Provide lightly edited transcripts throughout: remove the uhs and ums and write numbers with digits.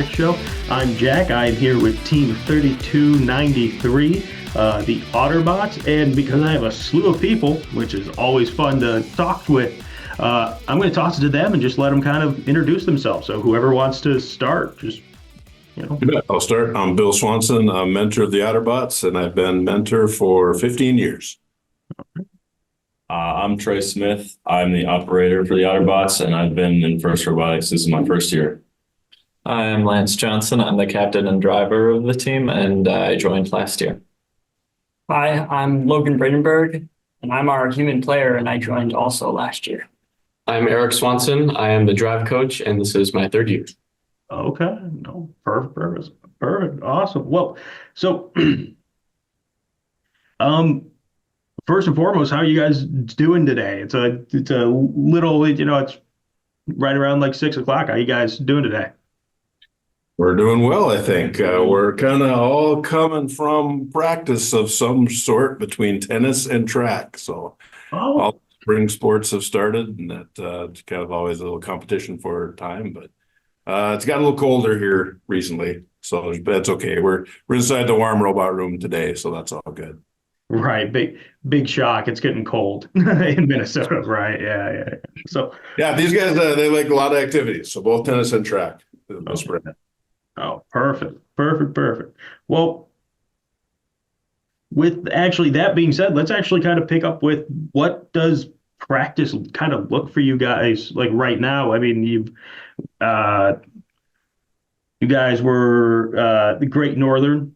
Robotics Show. I'm Jack. I'm here with Team 3293, the Otterbots, and because I have a slew of people, which is always fun to talk with, I'm going to toss it to them and just let them kind of introduce themselves. So whoever wants to start, just, you know. I'll start. I'm Bill Swanson. I'm mentor of the Otterbots, and I've been mentor for 15 years. I'm Trey Smith. I'm the operator for the Otterbots, and I've been in First Robotics. This is my first year. I'm Lance Johnson. I'm the captain and driver of the team, and I joined last year. Hi, I'm Logan Bradenberg, and I'm our human player, and I joined also last year. I'm Eric Swanson. I am the drive coach, and this is my third year. Okay, no, perfect, awesome. Well, so, first and foremost, how are you guys doing today? It's a little, it's right around like 6 o'clock. How are you guys doing today? We're doing well, I think. We're kind of all coming from practice of some sort between tennis and track. So all spring sports have started, and it's kind of always a little competition for time. But it's got a little colder here recently, so that's okay. We're inside the warm robot room today, so that's all good. Right, big shock. It's getting cold in Minnesota, right? Yeah. So yeah, these guys they like a lot of activities. So both tennis and track. Oh, perfect. Well, with actually that being said, let's actually kind of pick up with what does practice kind of look for you guys like right now? I mean, you guys were the Great Northern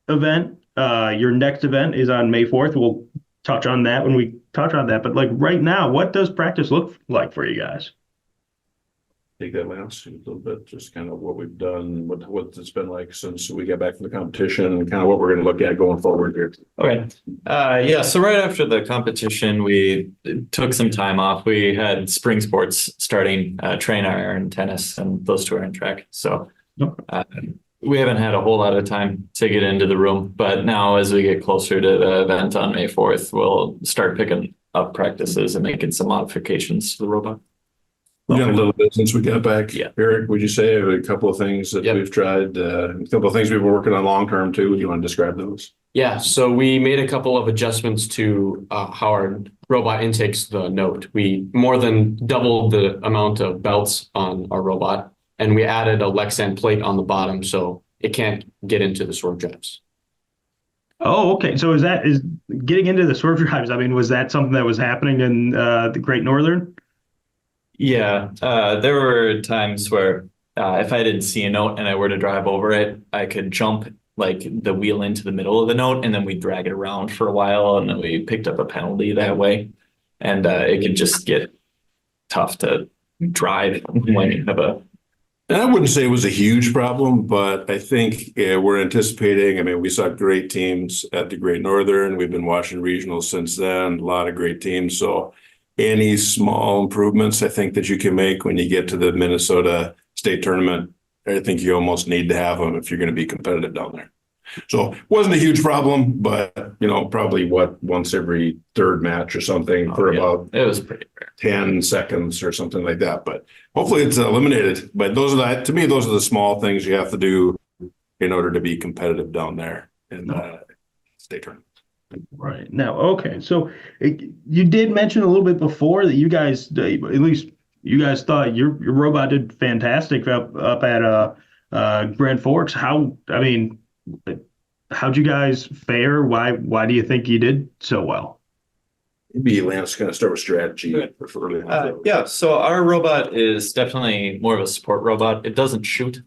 event. Your next event is on May 4th. We'll touch on that when we touch on that. But like right now, what does practice look like for you guys? Take that, Lance, a little bit, just kind of what we've done, what it's been like since we got back from the competition, and kind of what we're going to look at going forward here. Okay. So right after the competition, we took some time off. We had spring sports starting, train iron, tennis, and those two are in track. So we haven't had a whole lot of time to get into the room, but now as we get closer to the event on May 4th, we'll start picking up practices and making some modifications to the robot. We've done a little bit since we got back. Yeah. Eric, would you say a couple of things that we've tried, a couple of things we've been working on long term too? Do you want to describe those? Yeah, so we made a couple of adjustments to how our robot intakes the note. We more than doubled the amount of belts on our robot, and we added a Lexan plate on the bottom so it can't get into the swerve drives. Oh, okay. So is getting into the swerve drives? I mean, was that something that was happening in the Great Northern? Yeah, there were times where if I didn't see a note and I were to drive over it, I could jump like the wheel into the middle of the note, and then we drag it around for a while, and then we picked up a penalty that way. And it could just get tough to drive when you have a. And I wouldn't say it was a huge problem, but I think we're anticipating. I mean, we saw great teams at the Great Northern. We've been watching regionals since then. A lot of great teams. So any small improvements I think that you can make when you get to the Minnesota State Tournament, I think you almost need to have them if you're going to be competitive down there. So it wasn't a huge problem, but probably once every third match or something for about it was pretty rare. 10 seconds or something like that. But hopefully it's eliminated. But those are the small things you have to do in order to be competitive down there in the state tournament. Right. Now, okay. So you did mention a little bit before that you guys, at least you guys thought your robot did fantastic up at Grand Forks. How'd you guys fare? Why do you think you did so well? Maybe Lance going to start with strategy. So our robot is definitely more of a support robot. It doesn't shoot.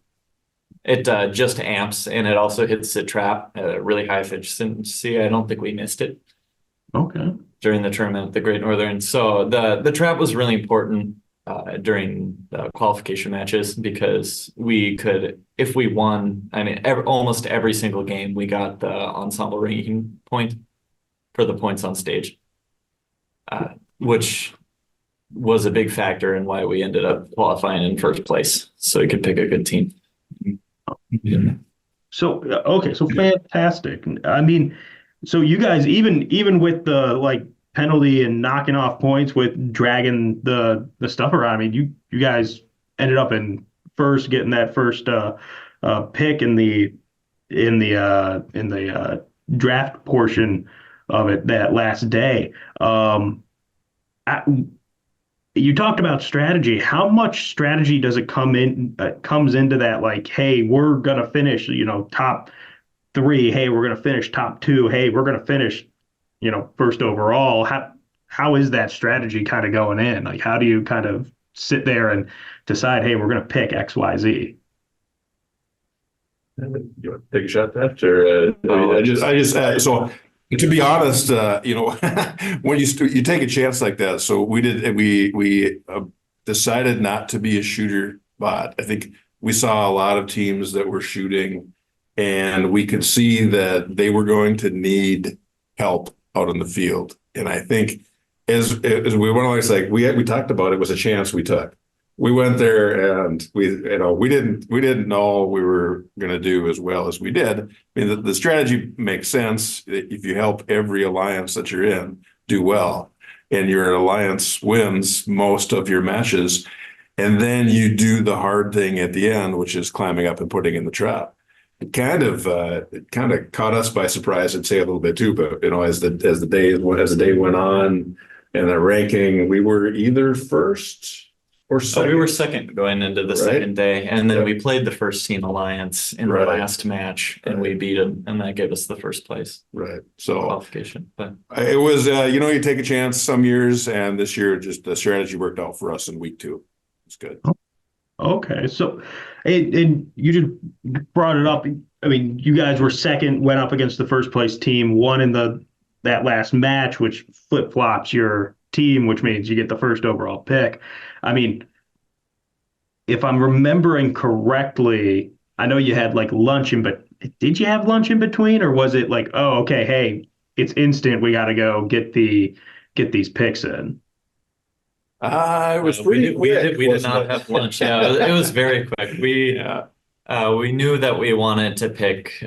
It just amps, and it also hits the trap at a really high efficiency. I don't think we missed it. Okay. During the tournament at the Great Northern. So the trap was really important during the qualification matches because we could, if we won, almost every single game, we got the ensemble ranking point for the points on stage, which was a big factor in why we ended up qualifying in first place. So we could pick a good team. Yeah. So fantastic. I mean, so you guys even with the penalty and knocking off points with dragging the stuff around, I mean, you guys ended up in first, getting that first pick in the draft portion of it that last day. I, you talked about strategy. How much strategy does it comes into that? Like, hey, we're gonna finish, top three. Hey, we're gonna finish top two. Hey, we're gonna finish, first overall. How is that strategy kind of going in? Like, how do you kind of sit there and decide, hey, we're gonna pick X, Y, Z? You want to take a shot at that, or so to be honest, when you take a chance like that, so we decided not to be a shooter bot. I think we saw a lot of teams that were shooting, and we could see that they were going to need help out in the field. And I think as we went along, it's like we talked about, it was a chance we took. We went there and we didn't know we were going to do as well as we did. I mean, the strategy makes sense if you help every alliance that you're in do well, and your alliance wins most of your matches, and then you do the hard thing at the end, which is climbing up and putting in the trap. It kind of caught us by surprise, I'd say, a little bit too. But as the day went on, and the ranking, we were either first or second. We were second going into the second day, and then we played the first team alliance in the last match, and we beat them, and that gave us the first place. Right. So qualification. But it was, you take a chance some years, and this year just the strategy worked out for us in week 2. It's good. Okay, so and you just brought it up. I mean, you guys were second, went up against the first place team, won in that last match, which flip flops your team, which means you get the first overall pick. I mean, if I'm remembering correctly, I know you had like lunch but did you have lunch in between, or was it like, oh, okay, hey, it's instant, we got to go get these picks in? It was pretty quick. We did not have lunch. Yeah, it was very quick. We knew that we wanted to pick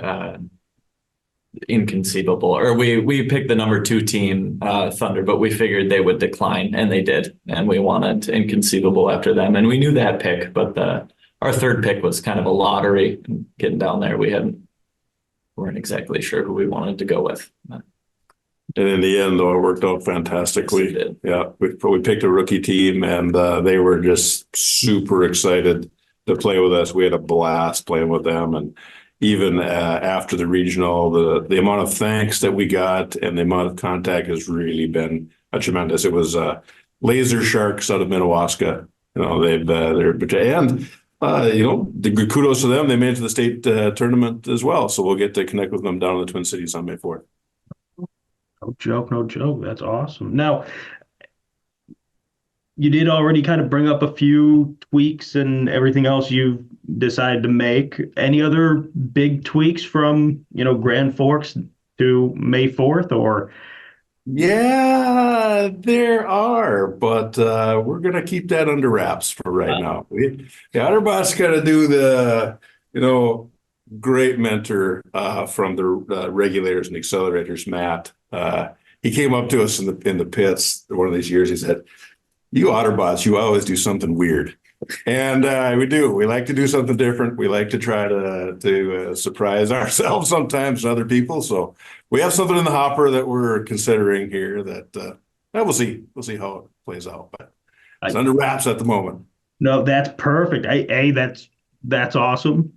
Inconceivable, or we picked the number 2 team, Thunder, but we figured they would decline, and they did, and we wanted Inconceivable after them, and we knew that pick, but our third pick was kind of a lottery. And getting down there, weren't exactly sure who we wanted to go with. And in the end, though, it worked out fantastically. Yes, yeah, we picked a rookie team, and they were just super excited to play with us. We had a blast playing with them, and even after the regional, the amount of thanks that we got and the amount of contact has really been tremendous. It was Laser Sharks out of Minnewaska. The kudos to them. They made it to the state tournament as well, so we'll get to connect with them down in the Twin Cities on May 4th. No joke. That's awesome. Now, you did already kind of bring up a few tweaks and everything else you've decided to make. Any other big tweaks from, Grand Forks to May 4th, or? Yeah, there are, but we're going to keep that under wraps for right now. The Otterbot's got to do the, great mentor from the regulators and accelerators, Matt. He came up to us in the pits one of these years. He said, "You Otterbots, you always do something weird." And we do. We like to do something different. We like to try to surprise ourselves sometimes and other people. So we have something in the hopper that we're considering here that we'll see. We'll see how it plays out. But it's under wraps at the moment. No, that's perfect. That's awesome.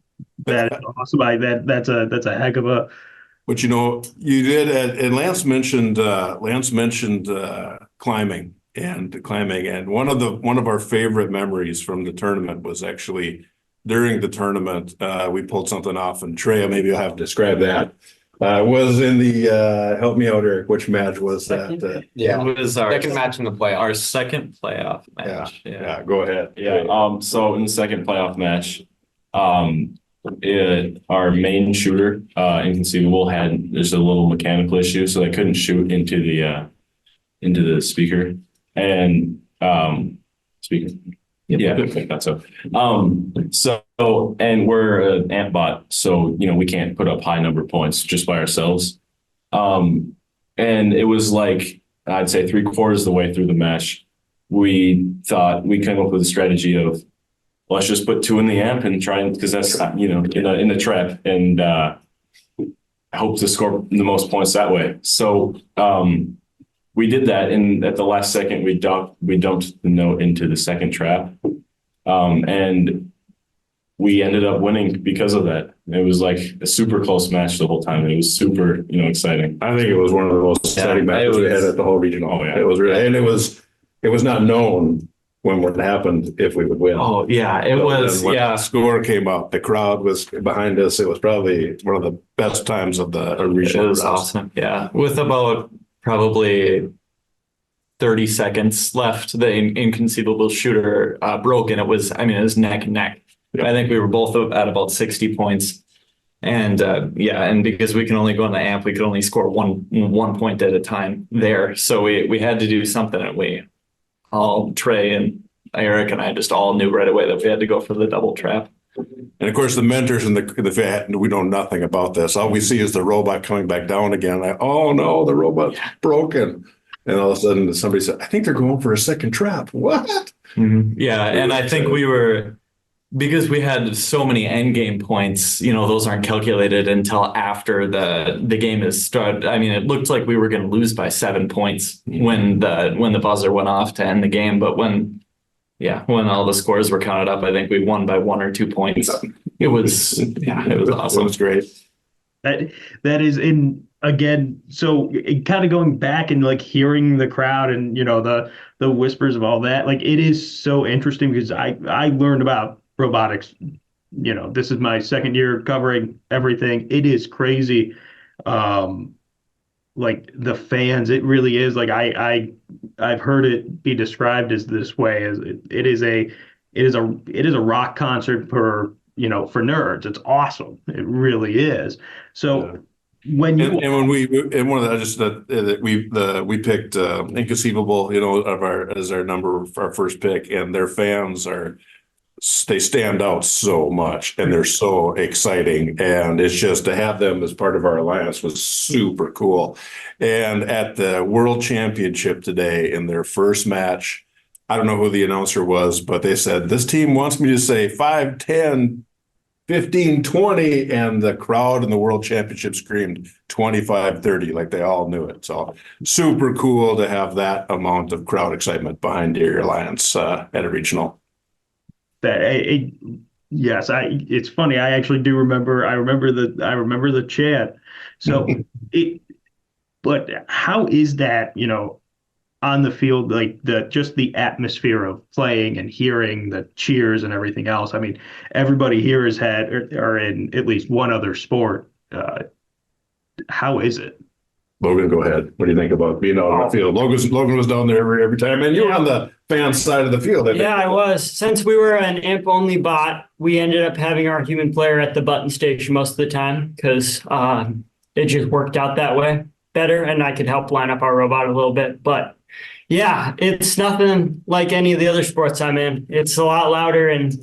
That is awesome. That's a heck of a. But you did, and Lance mentioned climbing. And one of our favorite memories from the tournament was actually during the tournament, we pulled something off, and Treya, maybe you'll have to describe that. Was in the help me out, Eric. Which match was that? It was our second match in the playoff. Our second playoff match. Yeah. Go ahead. Yeah. So in the second playoff match, our main shooter, Inconceivable, had there's a little mechanical issue, so they couldn't shoot into the speaker. And speaker. Yeah, that's so. And we're an amp bot, so we can't put up high number of points just by ourselves. And it was like, I'd say 3/4 of the way through the match, we thought we came up with a strategy of let's just put 2 in the amp and try and, because that's, in the trap, and hope to score the most points that way. So we did that, and at the last second, we dumped the note into the second trap, and we ended up winning because of that. It was like a super close match the whole time. It was super, exciting. I think it was one of the most exciting matches we had at the whole regional. Oh, yeah. It was really, and it was not known when what happened if we would win. Oh, yeah, it was, When yeah. the score came up, the crowd was behind us. It was probably one of the best times of the regional. It was awesome. Yeah. With about probably 30 seconds left, the inconceivable shooter broke, and it was neck and neck. Yeah. I think we were both at about 60 points. And and because we can only go on the amp, we could only score one point at a time there. So we had to do something, and Trey and Eric and I just all knew right away that we had to go for the double trap. And of course, the mentors and we know nothing about this. All we see is the robot coming back down again. Oh no, the robot's broken. And all of a sudden somebody said, I think they're going for a second trap. What? Mm-hmm. Yeah. And I think because we had so many end game points, those aren't calculated until after the game is started. I mean, it looked like we were going to lose by 7 points when the buzzer went off to end the game. But when all the scores were counted up, I think we won by 1 or 2 points. It was awesome. It was great. That is again, so kind of going back and like hearing the crowd and the whispers of all that, like it is so interesting because I learned about robotics, this is my second year covering everything. It is crazy. Like the fans, it really is like I've heard it be described as this way, as it is a rock concert for nerds. It's awesome. It really is. So when you and one of the just that we picked Inconceivable, as our first pick, and their fans they stand out so much and they're so exciting, and it's just to have them as part of our alliance was super cool. And at the World Championship today, in their first match, I don't know who the announcer was, but they said, this team wants me to say 5, 10, 15, 20, and the crowd in the World Championship screamed 25, 30, like they all knew it. So super cool to have that amount of crowd excitement behind your alliance at a regional. Yes, it's funny. I actually do remember. I remember the chant. So but how is that, on the field, like just the atmosphere of playing and hearing the cheers and everything else? I mean, everybody here has had or in at least one other sport. How is it? Logan, go ahead. What do you think about being out on the field? Logan was down there every time, and you were on the fan side of the field. I was. Since we were an amp-only bot, we ended up having our human player at the button station most of the time because it just worked out that way better, and I could help line up our robot a little bit. But yeah, it's nothing like any of the other sports I'm in. It's a lot louder, and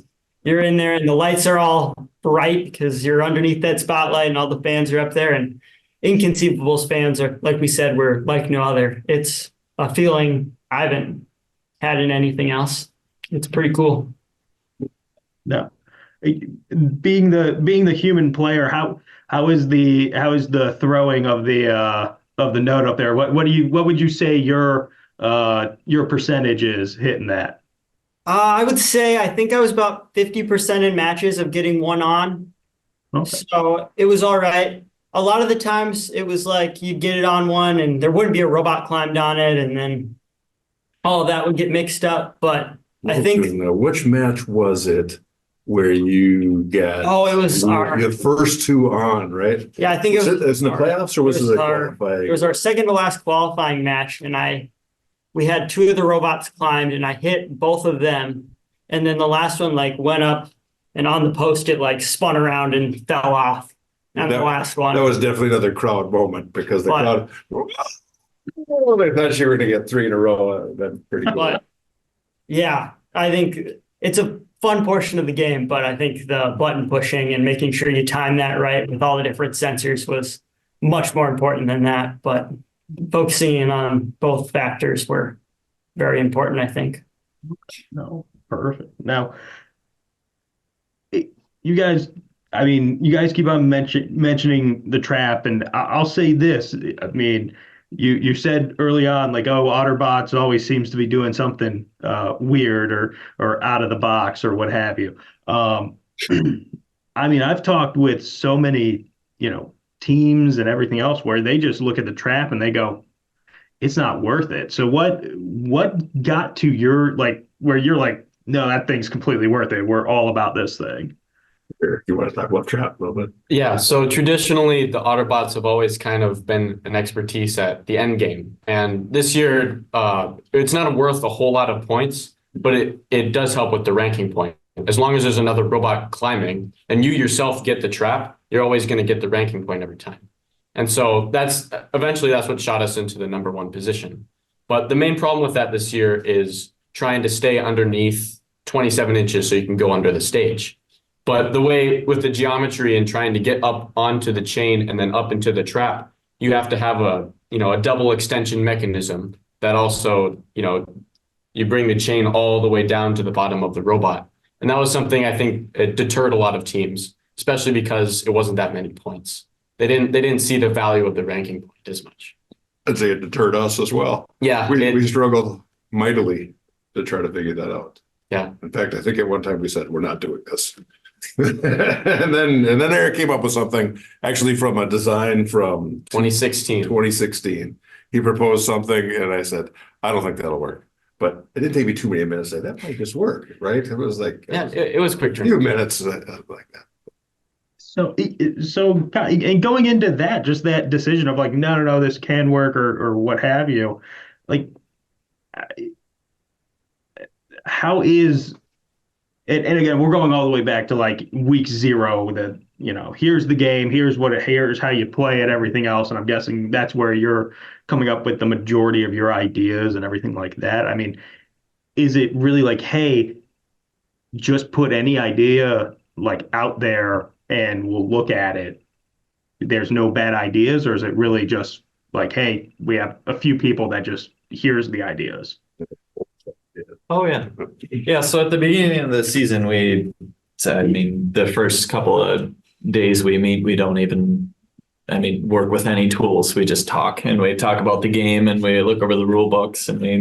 you're in there, and the lights are all bright because you're underneath that spotlight, and all the fans are up there, and Inconceivable's fans are, like we said, we're like no other. It's a feeling I haven't had in anything else. It's pretty cool. No, being the human player, how is the throwing of the note up there? What would you say your percentage is hitting that? I would say I think I was about 50% in matches of getting one on. Okay. So it was all right. A lot of the times it was like you'd get it on one and there wouldn't be a robot climbed on it, and then all of that would get mixed up. But I think which match was it where you got? Oh, it was the first 2 on, right? Yeah, I think it was in the playoffs, or was it qualifying? It was our second to last qualifying match, and we had 2 of the robots climbed, and I hit both of them, and then the last one went up, and on the post it spun around and fell off. And the last one. That was definitely another crowd moment because the crowd, they thought you were going to get 3 in a row. That's pretty cool. But yeah, I think it's a fun portion of the game, but I think the button pushing and making sure you time that right with all the different sensors was much more important than that. But focusing in on both factors were very important, I think. No, perfect. Now, you guys, I mean, you guys keep on mentioning the trap, and I'll say this. I mean, you said early on, like, oh, Otterbots always seems to be doing something weird or out of the box or what have you. Um, I mean, I've talked with so many, teams and everything else where they just look at the trap and they go, it's not worth it. So what got to your like where you're like, no, that thing's completely worth it. We're all about this thing. Here, you want to talk about trap a little bit? Yeah, so traditionally the Otterbots have always kind of been an expertise at the end game. And this year, it's not worth a whole lot of points, but it does help with the ranking point. As long as there's another robot climbing and you yourself get the trap, you're always going to get the ranking point every time. And so that's what shot us into the number one position. But the main problem with that this year is trying to stay underneath 27 inches so you can go under the stage. But the way with the geometry and trying to get up onto the chain and then up into the trap, you have to have a double extension mechanism that also, you bring the chain all the way down to the bottom of the robot. And that was something I think it deterred a lot of teams, especially because it wasn't that many points. They didn't see the value of the ranking point as much. I'd say it deterred us as well. Yeah. We struggled mightily to try to figure that out. Yeah. In fact, I think at one time we said, we're not doing this. and then Eric came up with something actually from a design from 2016. He proposed something and I said, I don't think that'll work. But it didn't take me too many minutes to say that might just work, right? It was like it was quick turn. A few minutes like that. So and going into that, just that decision of like, no, this can work or what have you, like, how is it? And again, we're going all the way back to like week 0 that, here's the game, here's how you play it, everything else. And I'm guessing that's where you're coming up with the majority of your ideas and everything like that. I mean, is it really like, hey, just put any idea like out there and we'll look at it? There's no bad ideas, or is it really just like, hey, we have a few people that just here's the ideas? Oh yeah. Yeah. So at the beginning of the season, we said, the first couple of days we meet, we don't even, work with any tools. We just talk and we talk about the game and we look over the rule books and we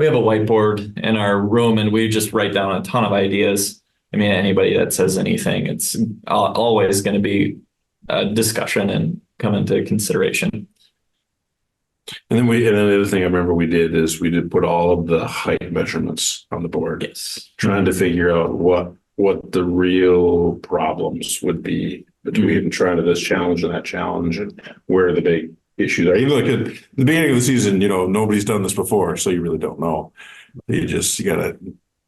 have a whiteboard in our room and we just write down a ton of ideas. Anybody that says anything, it's always going to be a discussion and come into consideration. And then the other thing I remember we did put all of the height measurements on the board. Yes. Trying to figure out what the real problems would be between trying to this challenge and that challenge and where the big issues are. Even like at the beginning of the season, nobody's done this before, so you really don't know. You gotta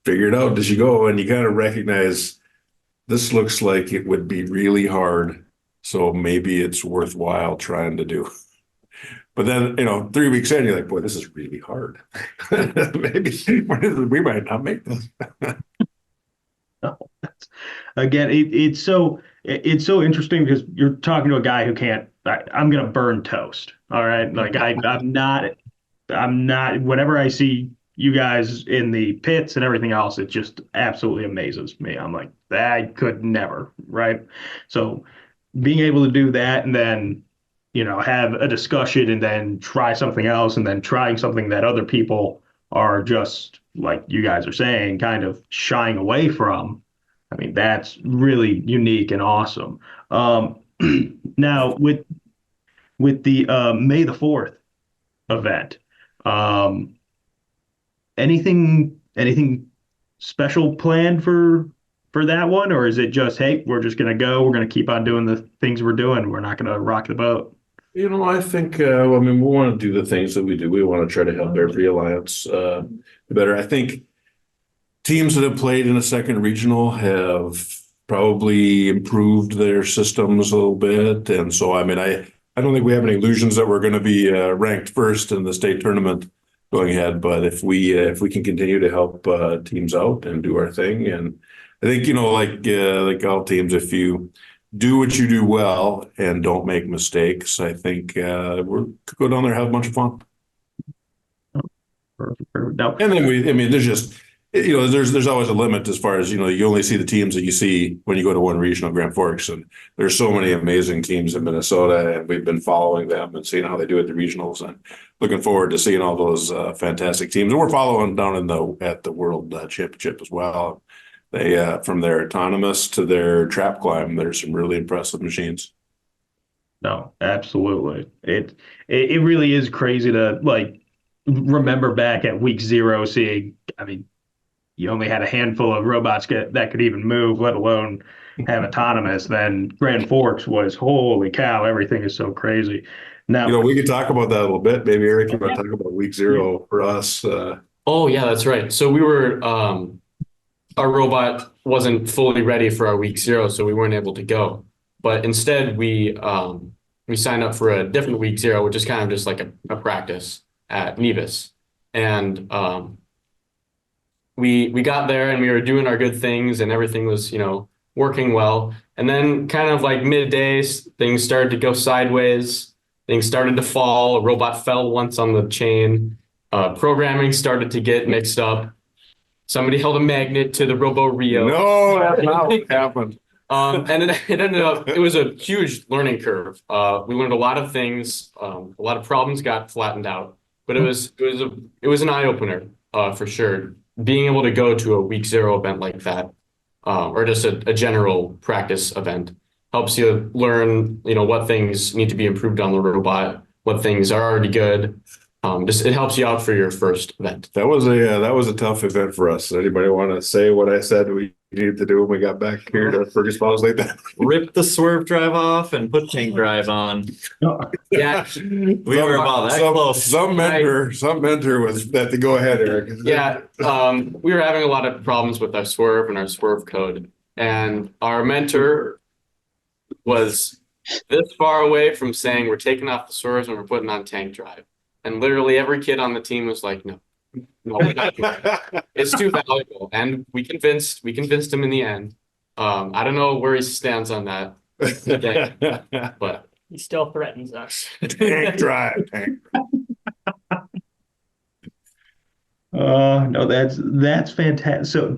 figure it out as you go, and you kind of recognize this looks like it would be really hard, so maybe it's worthwhile trying to do. But then, 3 weeks in, you're like, boy, this is really hard. Maybe we might not make this. No, again, it's so interesting because you're talking to a guy who can't. I'm gonna burn toast. All right, like I'm not. Whenever I see you guys in the pits and everything else, it just absolutely amazes me. I'm like, I could never, right? So being able to do that and then, have a discussion and then try something else and then trying something that other people are just like you guys are saying, kind of shying away from. That's really unique and awesome. Now with the May the 4th event, anything special planned for that one, or is it just, hey, we're just gonna keep on doing the things we're doing, we're not gonna rock the boat? I think, we want to do the things that we do. We want to try to help every alliance better. I think teams that have played in a second regional have probably improved their systems a little bit. And so, I don't think we have any illusions that we're going to be ranked first in the state tournament going ahead. But if we can continue to help teams out and do our thing, and I think, like all teams, if you do what you do well and don't make mistakes, I think we're go down there, have a bunch of fun. Perfect. No. And then there's just there's always a limit as far as, you only see the teams that you see when you go to one regional Grand Forks. And there's so many amazing teams in Minnesota, and we've been following them and seeing how they do at the regionals, and looking forward to seeing all those fantastic teams. And we're following down at the World Championship as well. They from their autonomous to their trap climb, there's some really impressive machines. No, absolutely. It really is crazy to like remember back at week 0, seeing, I mean, you only had a handful of robots that could even move, let alone have autonomous. Then Grand Forks was, holy cow, everything is so crazy. Now, We could talk about that a little bit. Maybe Eric, you want to talk about week 0 for us? Oh yeah, that's right. So we were our robot wasn't fully ready for our week 0, so we weren't able to go. But instead, we signed up for a different week 0, which is kind of just like a practice at Nevis, and we got there and we were doing our good things and everything was working well. And then kind of like midday, things started to go sideways. Things started to fall. A robot fell once on the chain. Programming started to get mixed up. Somebody held a magnet to the Robo Rio. No, that's not what happened. And it ended up, it was a huge learning curve. We learned a lot of things. A lot of problems got flattened out, but it was an eye opener for sure. Being able to go to a week 0 event like that, or just a general practice event, helps you learn, what things need to be improved on the robot, what things are already good. It helps you out for your first event. That was a tough event for us. Anybody want to say what I said we needed to do when we got back here to Fergus Falls like that? Rip the swerve drive off and put tank drive on. Yeah, we were about that close. Some mentor was that to go ahead, Eric. Yeah, we were having a lot of problems with our swerve and our swerve code, and our mentor was this far away from saying we're taking off the swerves and we're putting on tank drive. And literally every kid on the team was like, no, we're not doing it. It's too valuable. And we convinced him in the end. I don't know where he stands on that today, but He still threatens us. Tank drive. no, that's fantastic. So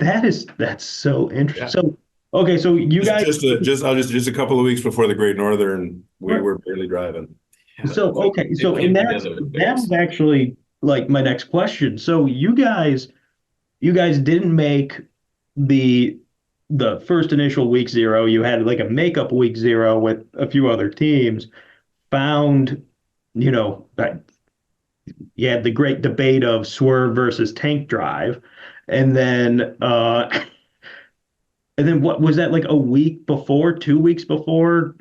that's so interesting. Yeah. So okay, so you guys just a couple of weeks before the Great Northern, we were barely driving. So okay, so and that was actually like my next question. So you guys didn't make the first initial week 0. You had like a makeup week 0 with a few other teams. Found, that you had the great debate of swerve versus tank drive, and then what was that, like a week before, 2 weeks before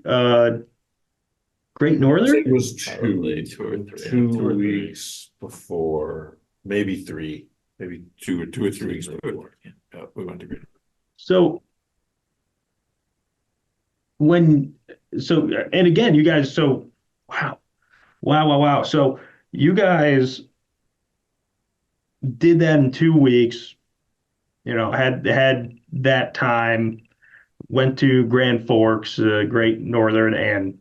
Great Northern? It was Probably 2 or 3 weeks before, maybe 3, maybe 2 or 3 weeks before. Yeah, we went to Great. So and again, you guys, so wow. So you guys did that in 2 weeks, had that time, went to Grand Forks, Great Northern, and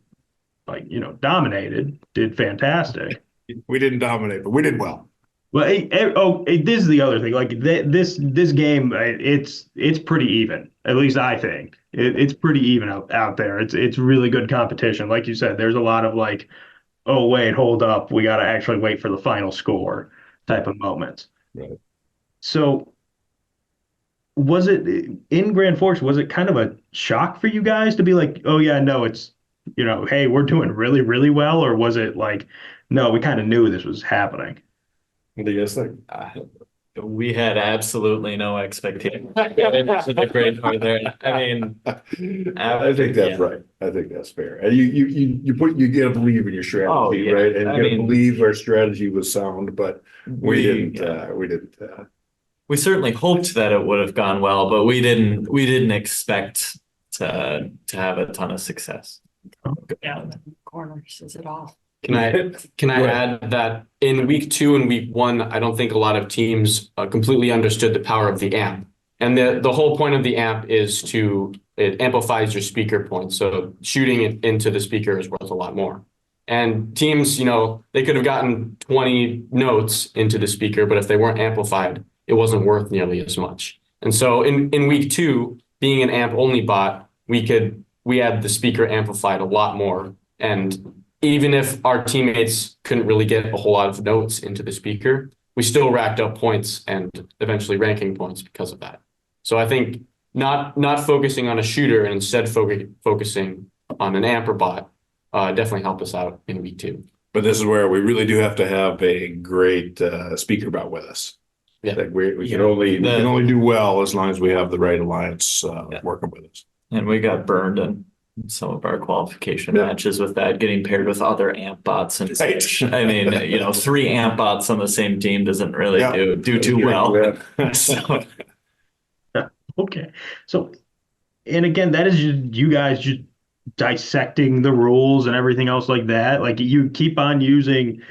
dominated, did fantastic. We didn't dominate, but we did well. Well, this is the other thing. Like this game, it's pretty even. At least I think it's pretty even out there. It's really good competition. Like you said, there's a lot of like, oh wait, hold up, we got to actually wait for the final score type of moments. Right. So, was it in Grand Forks? Was it kind of a shock for you guys to be like, oh yeah, no, it's hey, we're doing really, really well, or was it like, no, we kind of knew this was happening? What do you guys think? We had absolutely no expectation for the Great Northern. I mean, I think that's right. I think that's fair. And you gotta believe in your strategy, right? And you gotta believe our strategy was sound, but we didn't. We certainly hoped that it would have gone well, but we didn't expect to have a ton of success. Yeah, the corner says it all. Can I add that in week 2 and week 1, I don't think a lot of teams completely understood the power of the amp. And the whole point of the amp is it amplifies your speaker point. So shooting it into the speaker is worth a lot more. And teams, they could have gotten 20 notes into the speaker, but if they weren't amplified, it wasn't worth nearly as much. And so in week 2, being an amp only bot, we had the speaker amplified a lot more. And even if our teammates couldn't really get a whole lot of notes into the speaker, we still racked up points and eventually ranking points because of that. So I think not focusing on a shooter and instead focusing on an amper bot definitely helped us out in week 2. But this is where we really do have to have a great speaker bot with us. Yeah. Like we can only do well as long as we have the right alliance working with us. And we got burned in some of our qualification matches with that, getting paired with other amp bots and such. I mean, 3 amp bots on the same team doesn't really do too well. So. Okay. So, and again, that is just you guys just dissecting the rules and everything else like that. Like you keep on using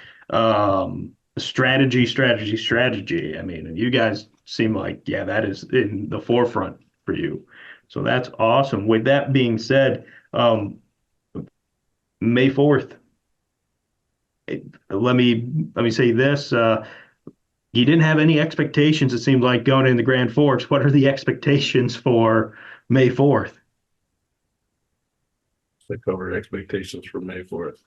strategy. I mean, and you guys seem like, that is in the forefront for you. So that's awesome. With that being said, May 4th, let me say this. You didn't have any expectations, it seemed like, going into Grand Forks. What are the expectations for May 4th? To cover expectations for May 4th.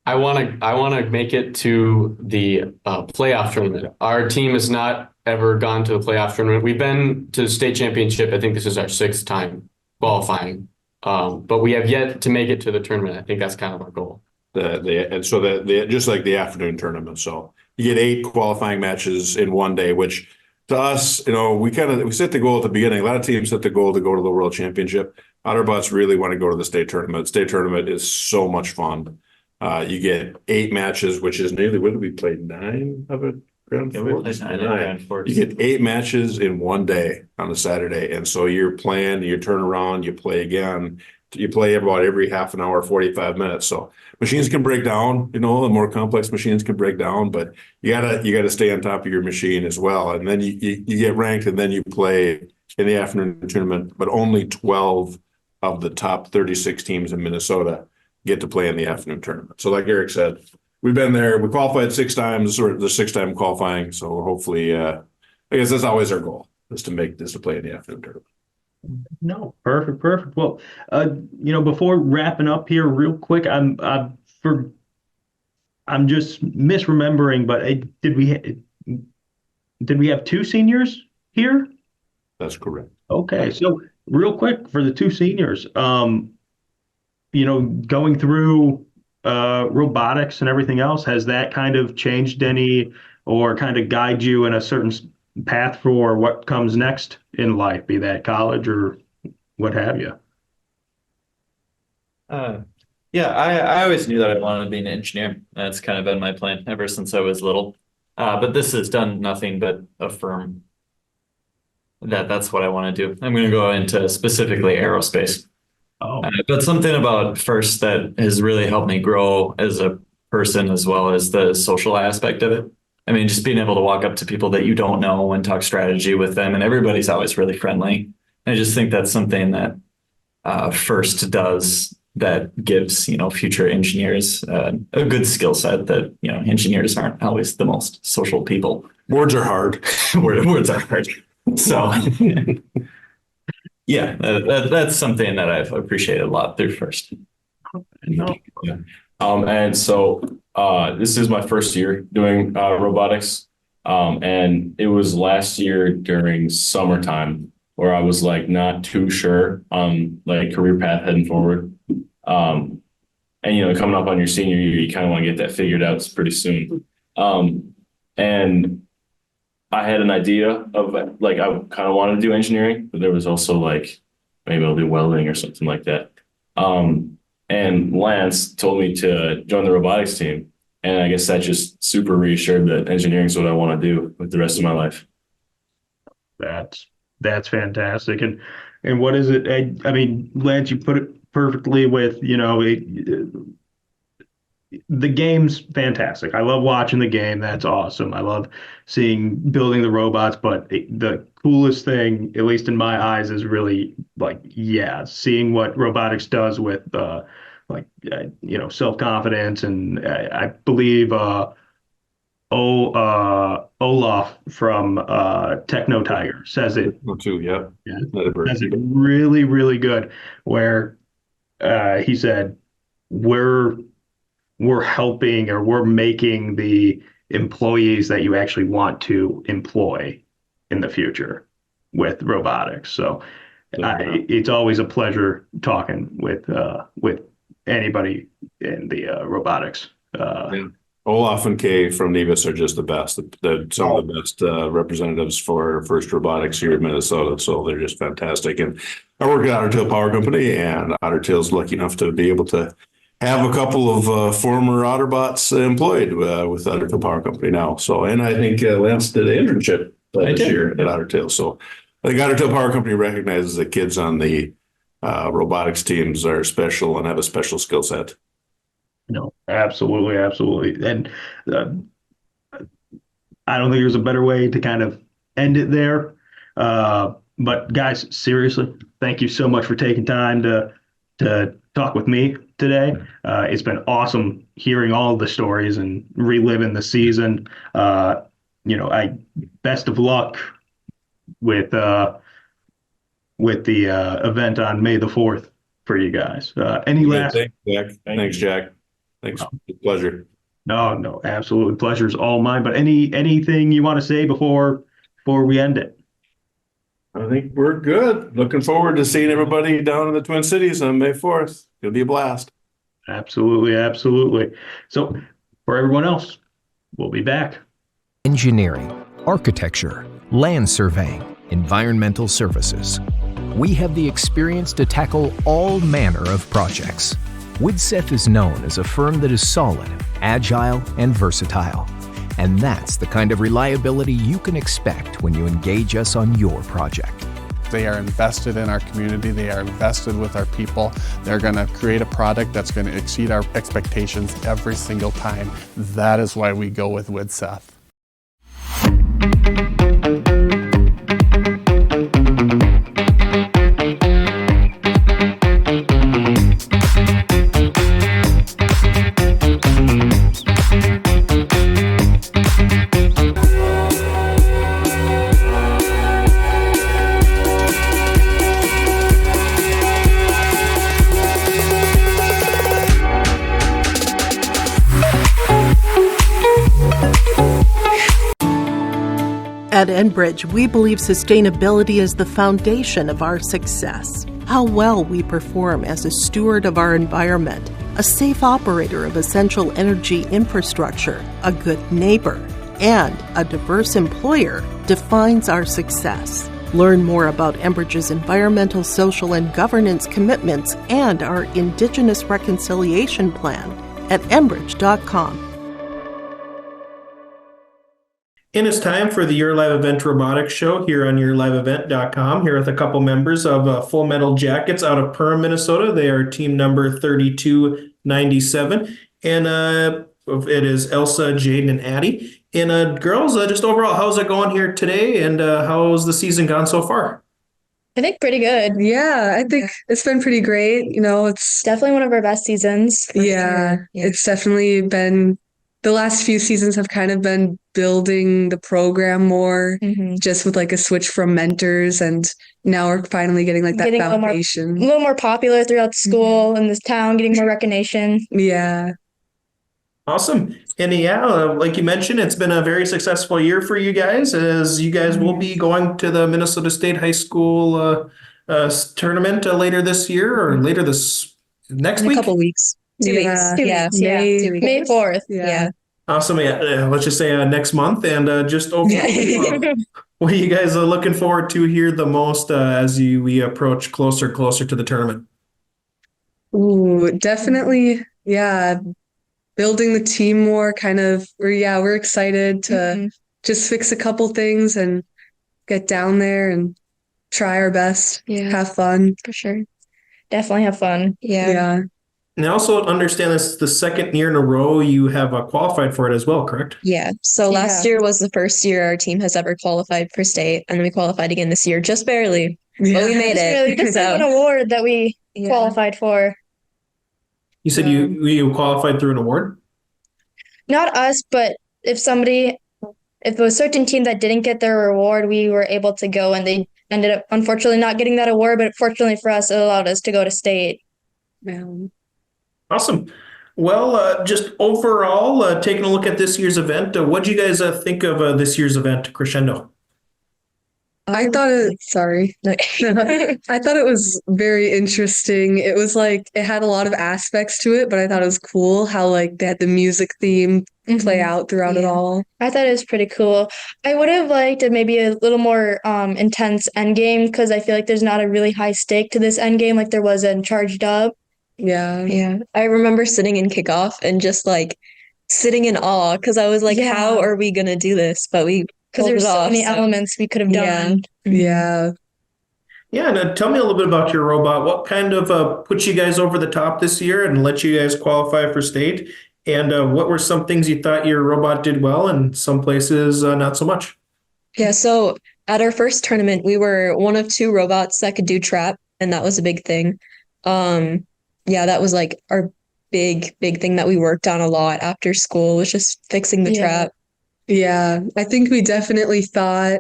I want to make it to the playoff tournament. Our team has not ever gone to the playoff tournament. We've been to the state championship. I think this is our 6th time qualifying, but we have yet to make it to the tournament. I think that's kind of our goal. Just like the afternoon tournament. So you get 8 qualifying matches in one day, which to us, we set the goal at the beginning. A lot of teams set the goal to go to the World Championship. Otterbots really want to go to the state tournament. State tournament is so much fun. You get 8 matches, which is nearly, what did we play? 9 of it? Grand Forks? We played 9 in Grand Forks. You get 8 matches in one day on a Saturday. And so you're playing, you turn around, you play again. You play about every half an hour, 45 minutes. So machines can break down, the more complex machines can break down, but you gotta stay on top of your machine as well. And then you get ranked, and then you play in the afternoon tournament, but only 12 of the top 36 teams in Minnesota get to play in the afternoon tournament. So like Eric said, we've been there. We qualified 6 times, or the 6th time qualifying. So hopefully, I guess that's always our goal, is to play in the afternoon tournament. No, perfect. Well, before wrapping up here real quick, I'm just misremembering, but did we have 2 seniors here? That's correct. Okay, so real quick for the 2 seniors, going through robotics and everything else, has that kind of changed any, or kind of guide you in a certain path for what comes next in life, be that college or what have you? I always knew that I wanted to be an engineer. That's kind of been my plan ever since I was little. But this has done nothing but affirm that that's what I want to do. I'm going to go into specifically aerospace. But something about FIRST that has really helped me grow as a person, as well as the social aspect of it. I mean, just being able to walk up to people that you don't know and talk strategy with them, and everybody's always really friendly. I just think that's something that FIRST does that gives, future engineers a good skill set that, engineers aren't always the most social people. Words are hard. Words are hard. So, that's something that I've appreciated a lot through FIRST. And so this is my first year doing robotics. And it was last year during summertime where I was like not too sure on like career path heading forward. And coming up on your senior year, you kind of want to get that figured out pretty soon. And I had an idea of like I kind of wanted to do engineering, but there was also like maybe I'll do welding or something like that. And Lance told me to join the robotics team. And I guess that just super reassured that engineering is what I want to do with the rest of my life. That's fantastic. And what is it? I mean, Lance, you put it perfectly with, the game's fantastic. I love watching the game. That's awesome. I love building the robots, but the coolest thing, at least in my eyes, is really seeing what robotics does with self-confidence. And I believe Olaf from Techno Tiger says it. Oh, too, yeah. Yeah, Never. says it really, really good. Where he said, "We're helping, or we're making the employees that you actually want to employ in the future with robotics." So it's always a pleasure talking with anybody in the robotics. Yeah. Olaf and Kay from Nevis are just the best. They're some of the best representatives for FIRST Robotics here in Minnesota. So they're just fantastic. And I work at Otter Tail Power Company, and Otter Tail's lucky enough to be able to have a couple of former Otterbots employed with Otter Tail Power Company now. So, and I think Lance did an internship this year at Otter Tail. So I think Otter Tail Power Company recognizes that kids on the robotics teams are special and have a special skill set. No, absolutely, absolutely. And I don't think there's a better way to kind of end it there. But guys, seriously, thank you so much for taking time to talk with me today. It's been awesome hearing all the stories and reliving the season. Best of luck with the event on May the 4th for you guys. Any last? Thanks, Jack. Thanks, Jack. Thanks. Pleasure. No, absolutely. Pleasure's all mine. But anything you want to say before we end it? I think we're good. Looking forward to seeing everybody down in the Twin Cities on May 4th. It'll be a blast. Absolutely, absolutely. So for everyone else, we'll be back. Engineering, architecture, land surveying, environmental services. We have the experience to tackle all manner of projects. Widseth is known as a firm that is solid, agile, and versatile. And that's the kind of reliability you can expect when you engage us on your project. They are invested in our community. They are invested with our people. They're going to create a product that's going to exceed our expectations every single time. That is why we go with Widseth. At Enbridge, we believe sustainability is the foundation of our success. How well we perform as a steward of our environment, a safe operator of essential energy infrastructure, a good neighbor, and a diverse employer defines our success. Learn more about Enbridge's environmental, social, and governance commitments and our Indigenous Reconciliation Plan at enbridge.com. And it's time for the Your Live Event Robotics Show here on yourliveevent.com. Here with a couple members of Full Metal Jackets out of Perham, Minnesota. They are team number 3297. And it is Elsa, Jaden, and Addie. And girls, just overall, how's it going here today? And how's the season gone so far? I think pretty good. Yeah, I think it's been pretty great. You know, it's definitely one of our best seasons. Yeah, it's definitely been, the last few seasons have kind of been building the program more, just with like a switch from mentors, and now we're finally getting like that foundation. A little more popular throughout the school and this town, getting more recognition. Yeah. Awesome. And like you mentioned, it's been a very successful year for you guys, as you guys will be going to the Minnesota State High School tournament later this year, or later this next week? In a couple weeks. 2 weeks. 2 weeks. May 4th. Yeah. Awesome. Yeah. Let's just say next month. And just overall, what are you guys looking forward to here the most as we approach closer to the tournament? Ooh, definitely. Yeah. Building the team more, we're excited to just fix a couple things and get down there and try our best. Yeah. Have fun. For sure. Definitely have fun. Yeah. And I also understand this is the second year in a row you have qualified for it as well, correct? Yeah. So last year was the first year our team has ever qualified for state, and then we qualified again this year, just barely, but we made it. This is an award that we qualified for. You said you qualified through an award? Not us, but if a certain team that didn't get their reward, we were able to go, and they ended up unfortunately not getting that award, but fortunately for us, it allowed us to go to state. Yeah. Awesome. Well, just overall, taking a look at this year's event, what do you guys think of this year's event, Crescendo? I thought sorry. I thought it was very interesting. It was like, it had a lot of aspects to it, but I thought it was cool how like they had the music theme play out throughout it all. I thought it was pretty cool. I would have liked maybe a little more intense end game, because I feel like there's not a really high stake to this end game like there was in Charged Up. Yeah. I remember sitting in kickoff and just like sitting in awe, because I was like, how are we going to do this? But we because there's so many elements we could have done. Yeah. Yeah, and tell me a little bit about your robot. What kind of put you guys over the top this year and let you guys qualify for state? And what were some things you thought your robot did well and some places not so much? Yeah, so at our first tournament, we were one of 2 robots that could do trap, and that was a big thing. Yeah, that was like our big thing that we worked on a lot after school, was just fixing the trap. Yeah, I think we definitely thought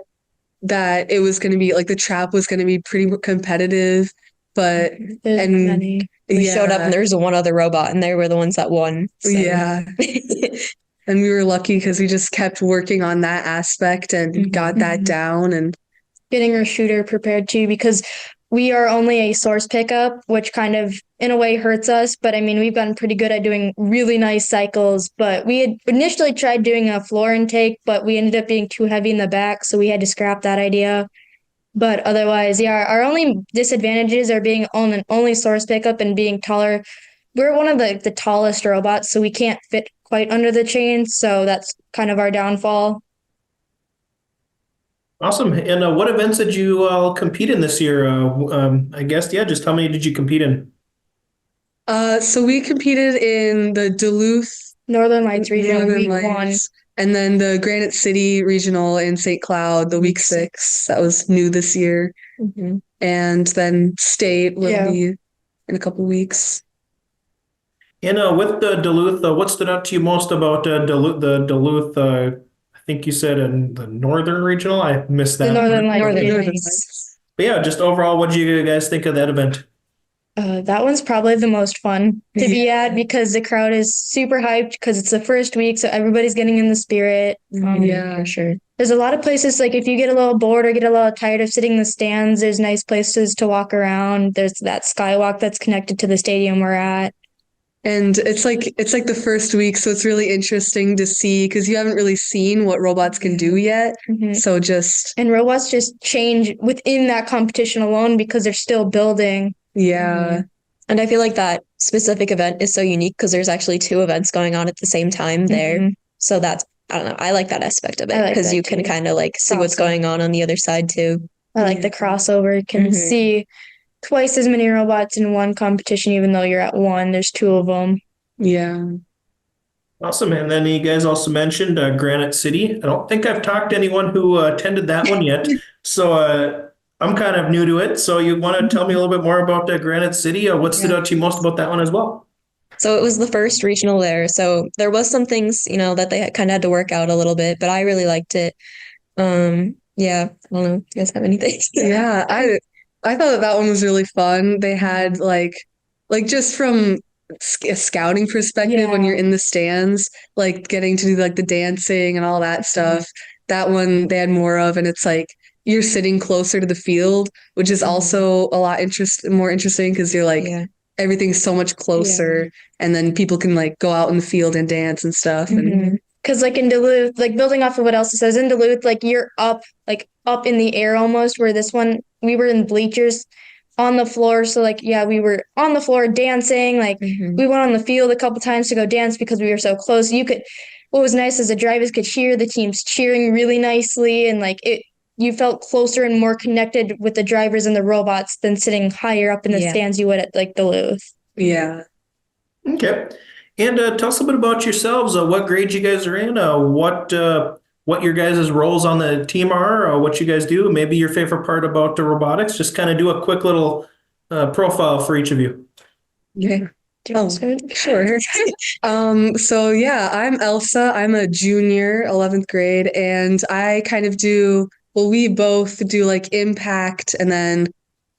that it was going to be like the trap was going to be pretty competitive, but we showed up and there was one other robot, and they were the ones that won. So. Yeah. And we were lucky because we just kept working on that aspect and got that down, and getting our shooter prepared too, because we are only a source pickup, which kind of in a way hurts us. But I mean, we've gotten pretty good at doing really nice cycles. But we had initially tried doing a floor intake, but we ended up being too heavy in the back, so we had to scrap that idea. But otherwise, our only disadvantages are being only source pickup and being taller. We're one of the tallest robots, so we can't fit quite under the chain. So that's kind of our downfall. Awesome. And what events did you all compete in this year? I guess, just how many did you compete in? So we competed in the Duluth Northern Lights regional week 1. And then the Granite City regional in St. Cloud, the week 6. That was new this year. And then state will be in a couple weeks. And with the Duluth, what stood out to you most about Duluth? I think you said in the Northern Regional. I missed that. The Northern Lights. But yeah, just overall, what do you guys think of that event? That one's probably the most fun to be at, because the crowd is super hyped because it's the first week, so everybody's getting in the spirit. For sure. There's a lot of places, like if you get a little bored or get a little tired of sitting in the stands, there's nice places to walk around. There's that skywalk that's connected to the stadium we're at. And it's like the first week, so it's really interesting to see, because you haven't really seen what robots can do yet. So and robots just change within that competition alone because they're still building. Yeah. And I feel like that specific event is so unique because there's actually 2 events going on at the same time there. So that's, I don't know, I like that aspect of it, because you can kind of like see what's going on the other side too. I like the crossover. You can see twice as many robots in one competition, even though you're at one. There's 2 of them. Yeah. Awesome. And then you guys also mentioned Granite City. I don't think I've talked to anyone who attended that one yet. So I'm kind of new to it. So you want to tell me a little bit more about Granite City? What stood out to you most about that one as well? So it was the first regional there. So there was some things, that they kind of had to work out a little bit, but I really liked it. Yeah, I don't know. Do you guys have anything? Yeah, I thought that one was really fun. They had like just from a scouting perspective, when you're in the stands, like getting to do like the dancing and all that stuff. That one they had more of, and it's like you're sitting closer to the field, which is also a lot more interesting because you're like everything's so much closer, and then people can like go out in the field and dance and stuff. And because like in Duluth, like building off of what else it says, in Duluth, like you're up in the air almost, where this one, we were in bleachers on the floor. So like, we were on the floor dancing. Like we went on the field a couple times to go dance because we were so close. What was nice is the drivers could hear the teams cheering really nicely. And like you felt closer and more connected with the drivers and the robots than sitting higher up in the stands you would at like Duluth. Yeah. Okay. And tell us a bit about yourselves. What grades you guys are in, what your guys' roles on the team are, what you guys do, maybe your favorite part about the robotics. Just kind of do a quick little profile for each of you. Okay. Do you want to start? Sure. So yeah, I'm Elsa. I'm a junior, 11th grade, and I kind of we both do like impact and then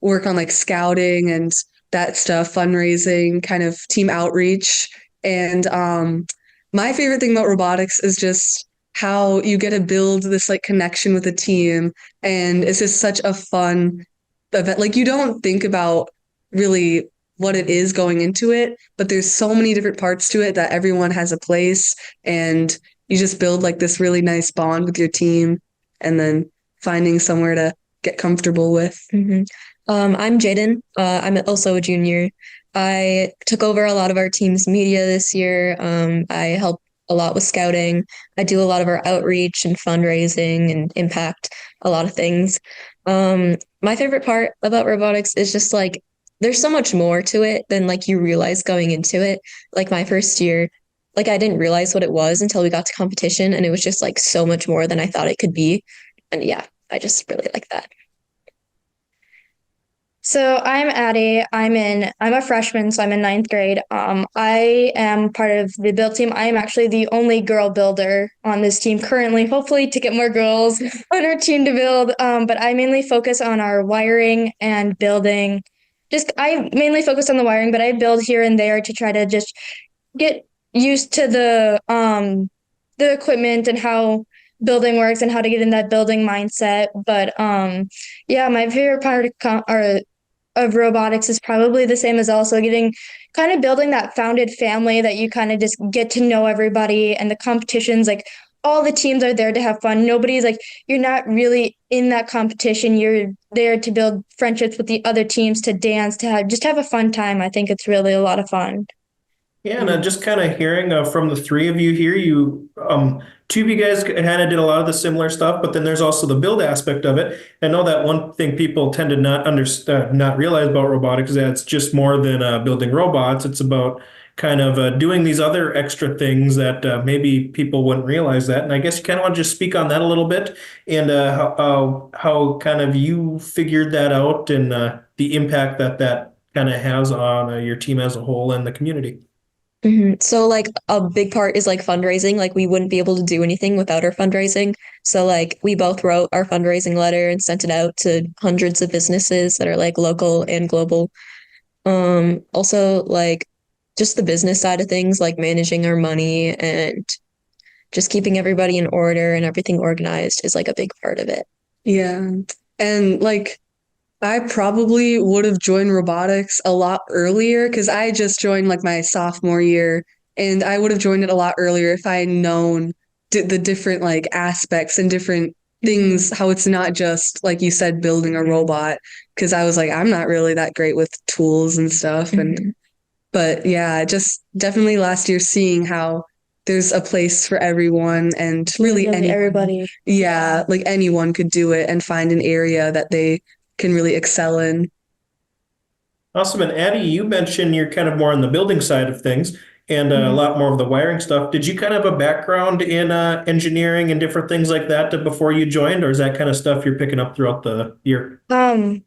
work on like scouting and that stuff, fundraising, kind of team outreach. And my favorite thing about robotics is just how you get to build this like connection with a team. And it's just such a fun event. Like you don't think about really what it is going into it, but there's so many different parts to it that everyone has a place, and you just build like this really nice bond with your team and then finding somewhere to get comfortable with. I'm Jaden. I'm also a junior. I took over a lot of our team's media this year. I help a lot with scouting. I do a lot of our outreach and fundraising and impact a lot of things. My favorite part about robotics is just like there's so much more to it than like you realize going into it. Like my first year, like I didn't realize what it was until we got to competition, and it was just like so much more than I thought it could be. And yeah, I just really like that. So I'm Addie. I'm a freshman, so I'm in ninth grade. I am part of the build team. I am actually the only girl builder on this team currently, hopefully to get more girls on our team to build. But I mainly focus on our wiring and building. I mainly focus on the wiring, but I build here and there to try to just get used to the equipment and how building works and how to get in that building mindset. But yeah, my favorite part of robotics is probably the same as also kind of building that founded family that you kind of just get to know everybody, and the competitions, like all the teams are there to have fun. Nobody's like, you're not really in that competition. You're there to build friendships with the other teams, to dance, to have a fun time. I think it's really a lot of fun. Yeah, and just kind of hearing from the three of you here, two of you guys kind of did a lot of the similar stuff, but then there's also the build aspect of it. I know that one thing people tend to not understand, not realize about robotics is that it's just more than building robots. It's about kind of doing these other extra things that maybe people wouldn't realize that. And I guess you kind of want to just speak on that a little bit, and how kind of you figured that out, and the impact that kind of has on your team as a whole and the community. So like a big part is like fundraising. Like we wouldn't be able to do anything without our fundraising. So like we both wrote our fundraising letter and sent it out to hundreds of businesses that are like local and global. Also like just the business side of things, like managing our money and just keeping everybody in order and everything organized is like a big part of it. Yeah. And like I probably would have joined robotics a lot earlier because I just joined like my sophomore year, and I would have joined it a lot earlier if I had known the different like aspects and different things, how it's not just like you said, building a robot. Because I was like, I'm not really that great with tools and stuff. But yeah, just definitely last year seeing how there's a place for everyone, and really everybody. Yeah, like anyone could do it and find an area that they can really excel in. Awesome. And Addie, you mentioned you're kind of more on the building side of things and a lot more of the wiring stuff. Did you kind of have a background in engineering and different things like that before you joined, or is that kind of stuff you're picking up throughout the year? We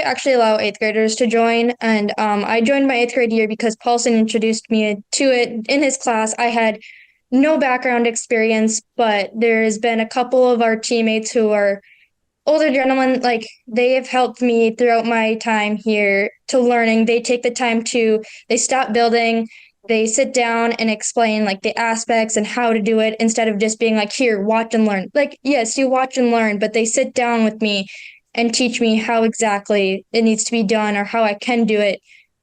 actually allow eighth graders to join, and I joined my eighth grade year because Paulson introduced me to it in his class. I had no background experience, but there's been a couple of our teammates who are older gentlemen, like they have helped me throughout my time here to learning. They take the time they stop building, they sit down and explain like the aspects and how to do it, instead of just being like, here, watch and learn. Like, yes, you watch and learn, but they sit down with me and teach me how exactly it needs to be done, or how I can do it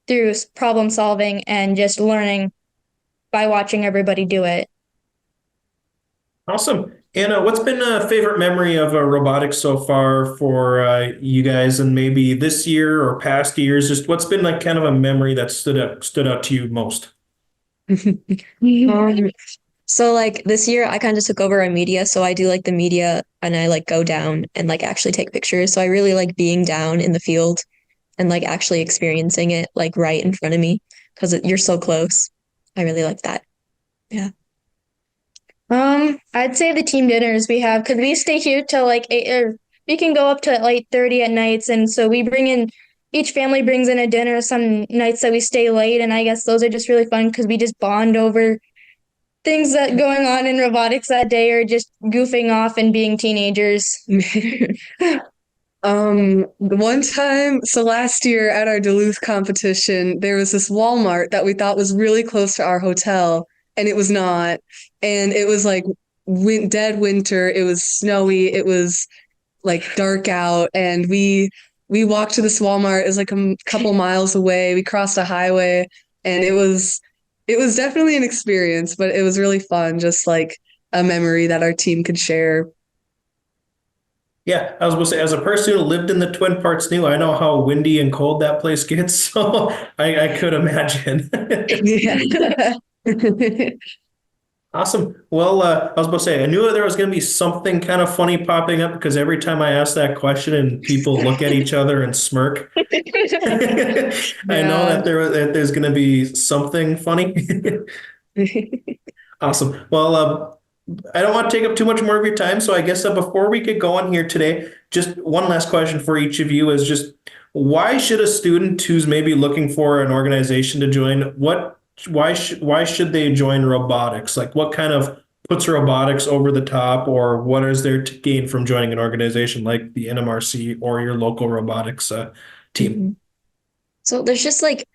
through problem solving and just learning by watching everybody do it. Awesome. And what's been a favorite memory of robotics so far for you guys, and maybe this year or past years? Just what's been like kind of a memory that stood out to you most? So like this year I kind of took over our media. So I do like the media, and I like go down and like actually take pictures. So I really like being down in the field and like actually experiencing it like right in front of me, because you're so close. I really like that. Yeah. I'd say the team dinners we have, because we stay here till like 8, or we can go up to like 8:30 at nights, and so we bring in each family brings in a dinner some nights that we stay late, and I guess those are just really fun because we just bond over things that going on in robotics that day or just goofing off and being teenagers. One time, so last year at our Duluth competition, there was this Walmart that we thought was really close to our hotel, and it was not. And it was like dead winter. It was snowy. It was like dark out, and we walked to this Walmart. It was like a couple miles away. We crossed a highway, and it was definitely an experience, but it was really fun, just like a memory that our team could share. Yeah, I was going to say, as a person who lived in the Twin Parts new, I know how windy and cold that place gets, so I could imagine. Yeah. Awesome. Well, I was about to say, I knew there was going to be something kind of funny popping up because every time I ask that question and people look at each other and smirk, I know that there's going to be something funny. Awesome. Well, I don't want to take up too much more of your time, so I guess before we get going here today, just one last question for each of you is just why should a student who's maybe looking for an organization to join, why should they join robotics? Like what kind of puts robotics over the top, or what is there to gain from joining an organization like the NMRC or your local robotics team? So there's just like,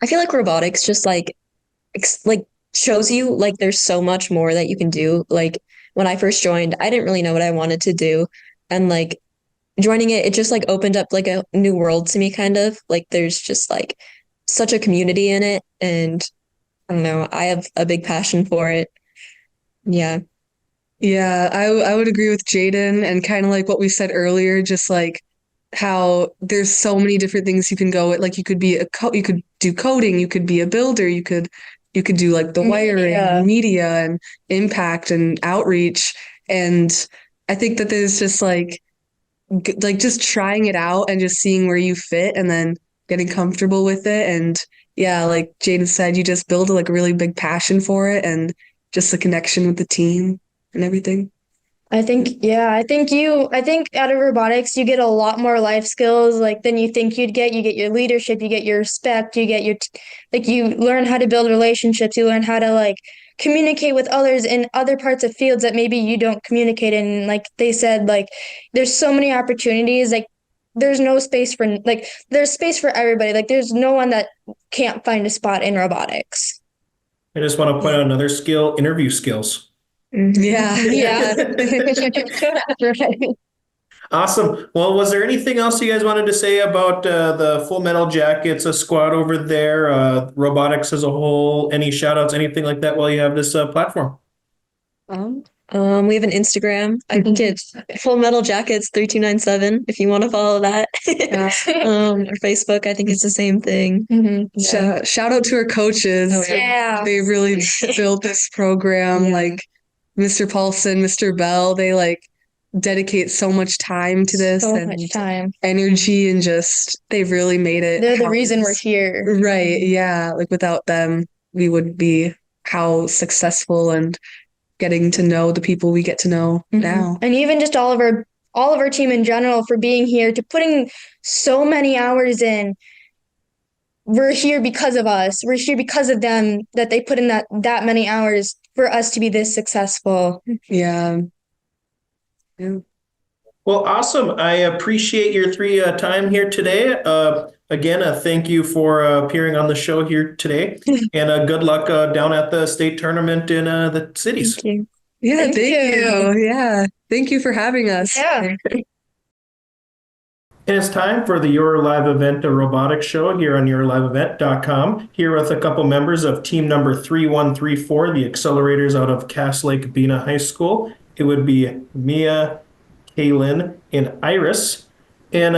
I feel like robotics just like shows you like there's so much more that you can do. Like when I first joined, I didn't really know what I wanted to do. And like joining it just like opened up like a new world to me, kind of. Like there's just like such a community in it. And I don't know, I have a big passion for it. Yeah. Yeah, I would agree with Jaden, and kind of like what we said earlier, just like how there's so many different things you can go with. Like you could be you could do coding, you could be a builder, you could do like the wiring and media and impact and outreach. And I think that there's just like just trying it out and just seeing where you fit and then getting comfortable with it. And yeah, like Jaden said, you just build like a really big passion for it and just the connection with the team and everything. I think out of robotics, you get a lot more life skills like than you think you'd get. You get your leadership, you get your respect, you get you learn how to build relationships, you learn how to like communicate with others in other parts of fields that maybe you don't communicate in. Like they said, like there's so many opportunities, like there's no space for like there's space for everybody. Like there's no one that can't find a spot in robotics. I just want to point out another skill, interview skills. Yeah. Awesome. Well, was there anything else you guys wanted to say about the Full Metal Jackets, a squad over there, robotics as a whole? Any shout outs, anything like that while you have this platform? We have an Instagram. I think it's Full Metal Jackets 3297 if you want to follow that. Or Facebook, I think it's the same thing. Yeah. Shout out to our coaches. They really built this program. Like Mr. Paulson, Mr. Bell, they like dedicate so much time to this and energy, and just they've really made it. They're the reason we're here. Right. Yeah. Like without them, we would be how successful and getting to know the people we get to know now. And even just all of our team in general for being here, to putting so many hours in. We're here because of us. We're here because of them, that they put in that many hours for us to be this successful. Yeah. Well, awesome. I appreciate your three time here today. Again, thank you for appearing on the show here today, and good luck down at the state tournament in the cities. Thank you. Yeah, thank you. Yeah, thank you for having us. Yeah. And it's time for the Your Live Event, a robotics show here on yourliveevent.com. Here with a couple members of team number 3134, the accelerators out of Cass Lake Bena High School. It would be Mia, Kaylin, and Iris. And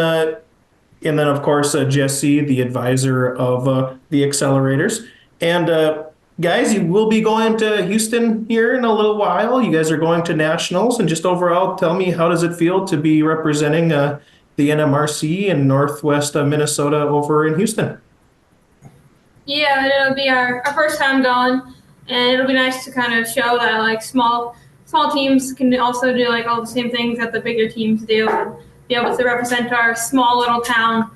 then, of course, Jesse, the advisor of the accelerators. And guys, you will be going to Houston here in a little while. You guys are going to nationals. And just overall, tell me, how does it feel to be representing the NMRC in Northwest Minnesota over in Houston? Yeah, it'll be our first time going, and it'll be nice to kind of show that like small teams can also do like all the same things that the bigger teams do, and be able to represent our small little town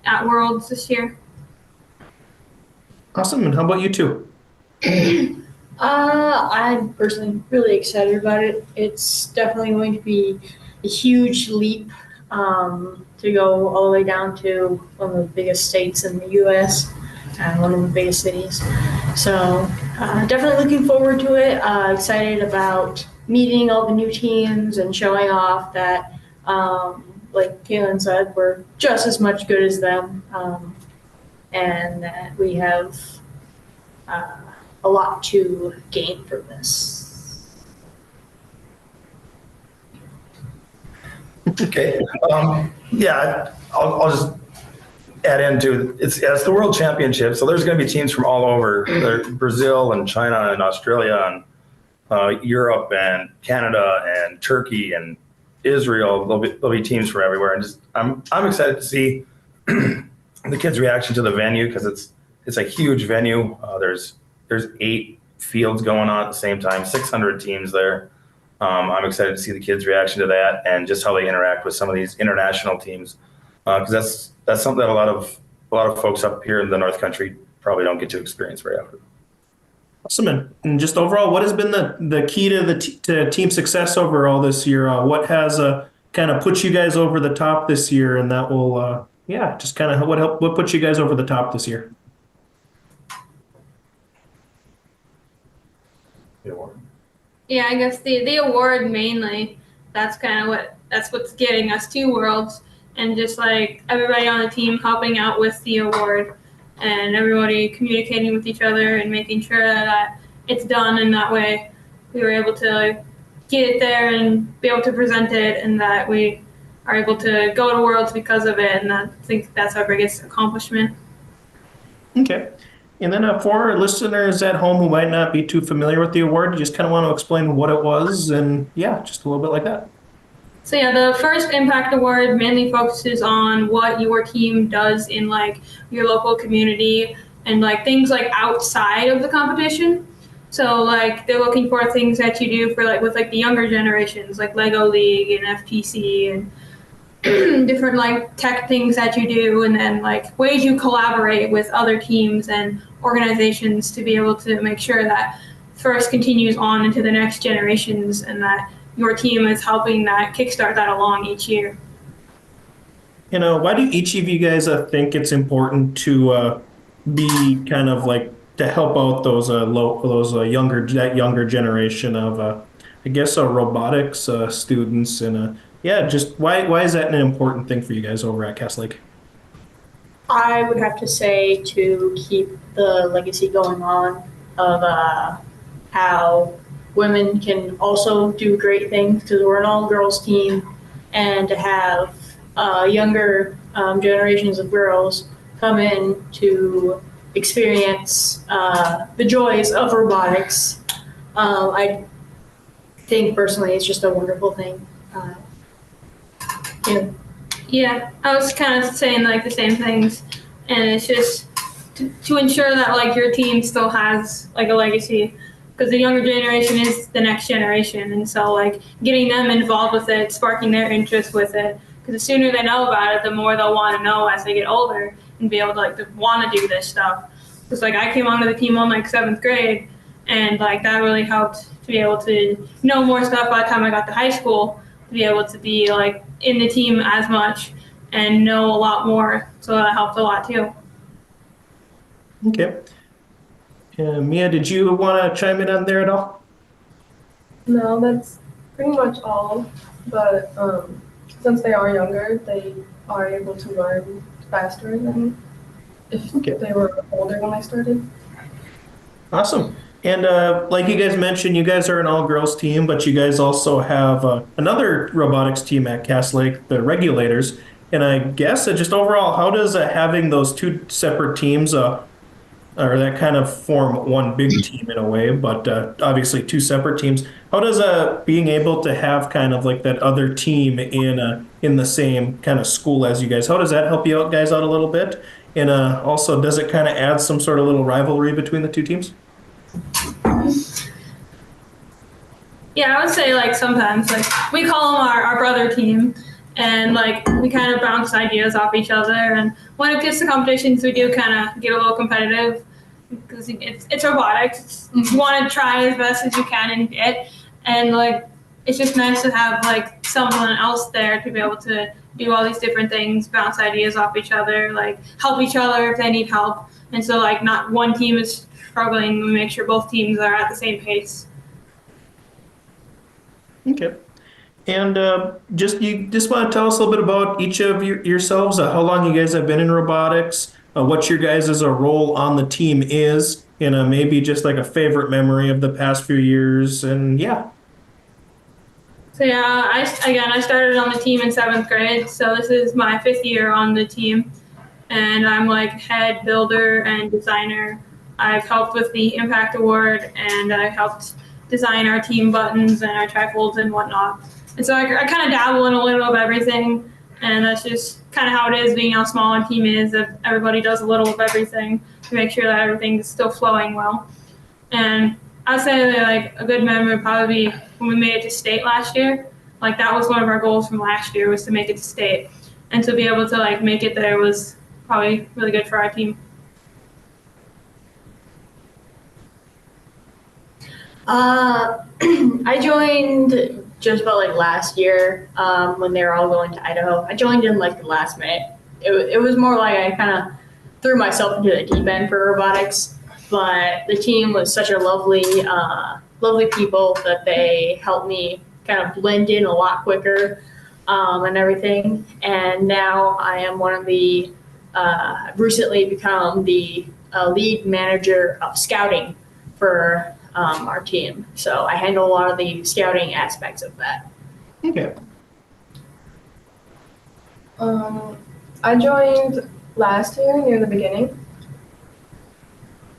at Worlds this year. Awesome. And how about you two? I'm personally really excited about it. It's definitely going to be a huge leap to go all the way down to one of the biggest states in the U.S. and one of the biggest cities. So definitely looking forward to it. Excited about meeting all the new teams and showing off that, like Kaylin said, we're just as much good as them, and that we have a lot to gain from this. Okay. Yeah, I'll just add into it's the World Championship, so there's going to be teams from all over. Brazil and China and Australia and Europe and Canada and Turkey and Israel. There'll be teams from everywhere, and just I'm excited to see the kids' reaction to the venue because it's a huge venue. There's 8 fields going on at the same time, 600 teams there. I'm excited to see the kids' reaction to that and just how they interact with some of these international teams, because that's something that a lot of folks up here in the North Country probably don't get to experience very often. Awesome. And just overall, what has been the key to team success overall this year? What has kind of put you guys over the top this year, and that will just kind of what put you guys over the top this year? Yeah, I guess the award mainly, that's what's getting us to Worlds, and just like everybody on the team helping out with the award and everybody communicating with each other and making sure that it's done, and that way we were able to get it there and be able to present it, and that we are able to go to Worlds because of it, and I think that's our biggest accomplishment. Okay. And then for our listeners at home who might not be too familiar with the award, you just kind of want to explain what it was, and just a little bit like that. So the first Impact Award mainly focuses on what your team does in like your local community and like things like outside of the competition. So like they're looking for things that you do for like with like the younger generations, like Lego League and FPC and different like tech things that you do, and then like ways you collaborate with other teams and organizations to be able to make sure that first continues on into the next generations, and that your team is helping that kickstart that along each year. Why do each of you guys think it's important to be kind of like to help out those younger generation of I guess robotics students, and just why is that an important thing for you guys over at Cass Lake? I would have to say to keep the legacy going on of how women can also do great things, because we're an all-girls team, and to have younger generations of girls come in to experience the joys of robotics. I think personally it's just a wonderful thing. Yeah, I was kind of saying like the same things, and it's just to ensure that like your team still has like a legacy, because the younger generation is the next generation, and so like getting them involved with it, sparking their interest with it, because the sooner they know about it, the more they'll want to know as they get older and be able to want to do this stuff. Because like I came onto the team on like 7th grade, and like that really helped to be able to know more stuff by the time I got to high school, to be able to be like in the team as much and know a lot more. So that helped a lot too. Okay. Mia, did you want to chime in on there at all? No, that's pretty much all. But since they are younger, they are able to learn faster than if they were older when they started. Awesome. And like you guys mentioned, you guys are an all-girls team, but you guys also have another robotics team at Cass Lake, the Regulators. And I guess just overall, how does having those 2 separate teams, or that kind of form one big team in a way, but obviously 2 separate teams, how does being able to have kind of like that other team in the same kind of school as you guys, how does that help you guys out a little bit? And also, does it kind of add some sort of little rivalry between the 2 teams? Yeah, I would say like sometimes like we call them our brother team, and like we kind of bounce ideas off each other. And when it gets to competitions, we do kind of get a little competitive because it's robotics. You want to try as best as you can and get, and like it's just nice to have like someone else there to be able to do all these different things, bounce ideas off each other, like help each other if they need help. And so like not one team is struggling, we make sure both teams are at the same pace. Okay. And you just want to tell us a little bit about each of yourselves, how long you guys have been in robotics, what your guys' role on the team is, and maybe just like a favorite memory of the past few years, and yeah. So yeah, I started on the team in 7th grade, so this is my 5th year on the team, and I'm like head builder and designer. I've helped with the Impact Award, and I've helped design our team buttons and our trifolds and whatnot. And so I kind of dabble in a little of everything, and that's just kind of how it is being how small our team is, that everybody does a little of everything to make sure that everything's still flowing well. And I'd say that like a good memory would probably be when we made it to state last year. Like that was one of our goals from last year, was to make it to state. And to be able to like make it there was probably really good for our team. I joined just about like last year when they were all going to Idaho. I joined in like the last minute. It was more like I kind of threw myself into the deep end for robotics, but the team was such a lovely people that they helped me kind of blend in a lot quicker and everything. And now I am one of the, I've recently become the lead manager of scouting for our team. So I handle a lot of the scouting aspects of that. Okay. I joined last year near the beginning,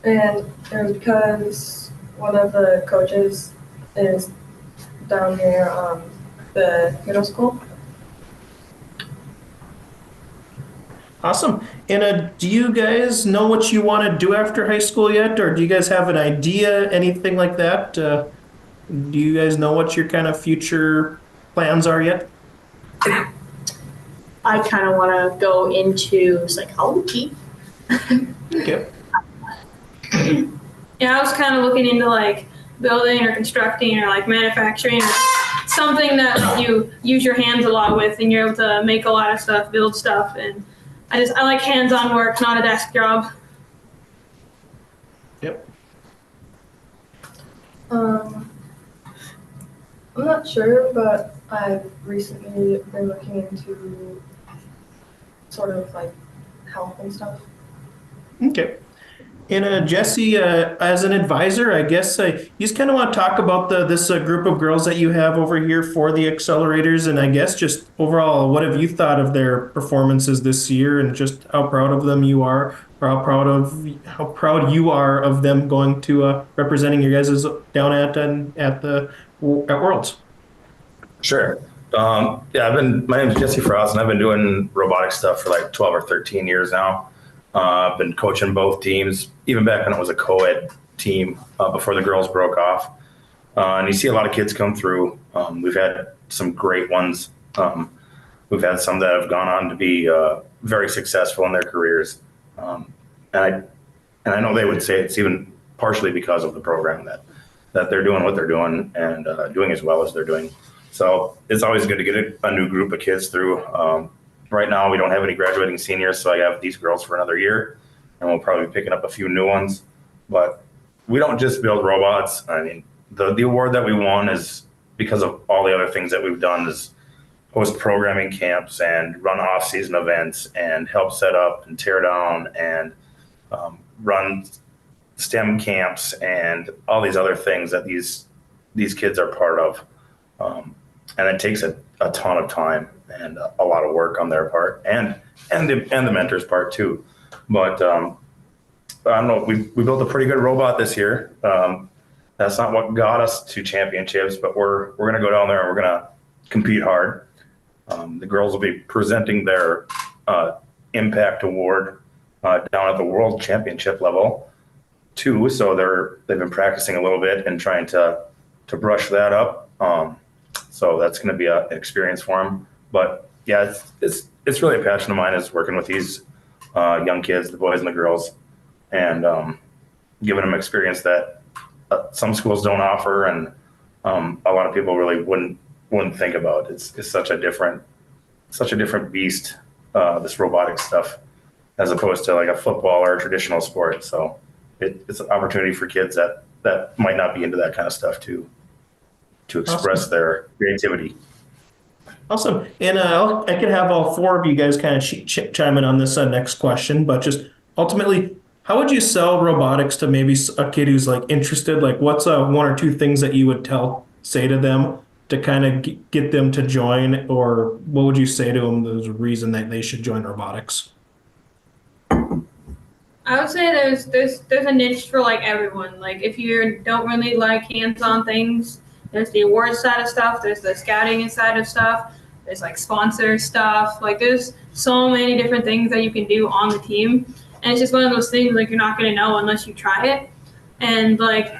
and it was because one of the coaches is down near the middle school. Awesome. And do you guys know what you want to do after high school yet? Or do you guys have an idea, anything like that? Do you guys know what your kind of future plans are yet? I kind of want to go into psychology. Okay. Yeah, I was kind of looking into like building or constructing or like manufacturing, something that you use your hands a lot with and you're able to make a lot of stuff, build stuff. And I like hands-on work, not a desk job. Yep. I'm not sure, but I've recently been looking into sort of like health and stuff. Okay. And Jesse, as an advisor, I guess you just kind of want to talk about this group of girls that you have over here for the accelerators, and I guess just overall, what have you thought of their performances this year, and just how proud of them you are, or how proud you are of them going to representing you guys down at Worlds. Sure. Yeah, my name is Jesse Frost, and I've been doing robotic stuff for like 12 or 13 years now. I've been coaching both teams, even back when it was a co-ed team before the girls broke off. And you see a lot of kids come through. We've had some great ones. We've had some that have gone on to be very successful in their careers. And I know they would say it's even partially because of the program that they're doing what they're doing and doing as well as they're doing. So it's always good to get a new group of kids through. Right now, we don't have any graduating seniors, so I have these girls for another year, and we'll probably be picking up a few new ones. But we don't just build robots. I mean, the award that we won is because of all the other things that we've done, is host programming camps and run off-season events and help set up and tear down and run STEM camps and all these other things that these kids are part of. And it takes a ton of time and a lot of work on their part and the mentor's part too. But I don't know, we built a pretty good robot this year. That's not what got us to championships, but we're going to go down there and we're going to compete hard. The girls will be presenting their Impact Award down at the World Championship level too. So they've been practicing a little bit and trying to brush that up. So that's going to be an experience for them. But yeah, it's really a passion of mine is working with these young kids, the boys and the girls, and giving them experience that some schools don't offer, and a lot of people really wouldn't think about. It's such a different beast, this robotic stuff, as opposed to like a football or a traditional sport. So it's an opportunity for kids that might not be into that kind of stuff to express their creativity. Awesome. And I could have all four of you guys kind of chime in on this next question, but just ultimately, how would you sell robotics to maybe a kid who's like interested? Like, what's one or two things that you would say to them to kind of get them to join, or what would you say to them as a reason that they should join robotics? I would say there's a niche for like everyone. Like if you don't really like hands-on things, there's the awards side of stuff, there's the scouting side of stuff, there's like sponsor stuff. Like there's so many different things that you can do on the team. And it's just one of those things like you're not gonna know unless you try it. And like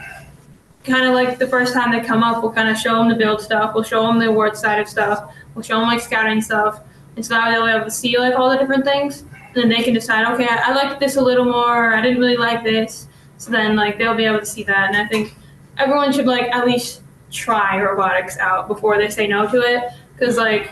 kind of like the first time they come up, we'll kind of show them the build stuff, we'll show them the awards side of stuff, we'll show them like scouting stuff. And so that way they'll be able to see like all the different things. And then they can decide, okay, I liked this a little more, I didn't really like this. So then like they'll be able to see that. And I think everyone should like at least try robotics out before they say no to it, because like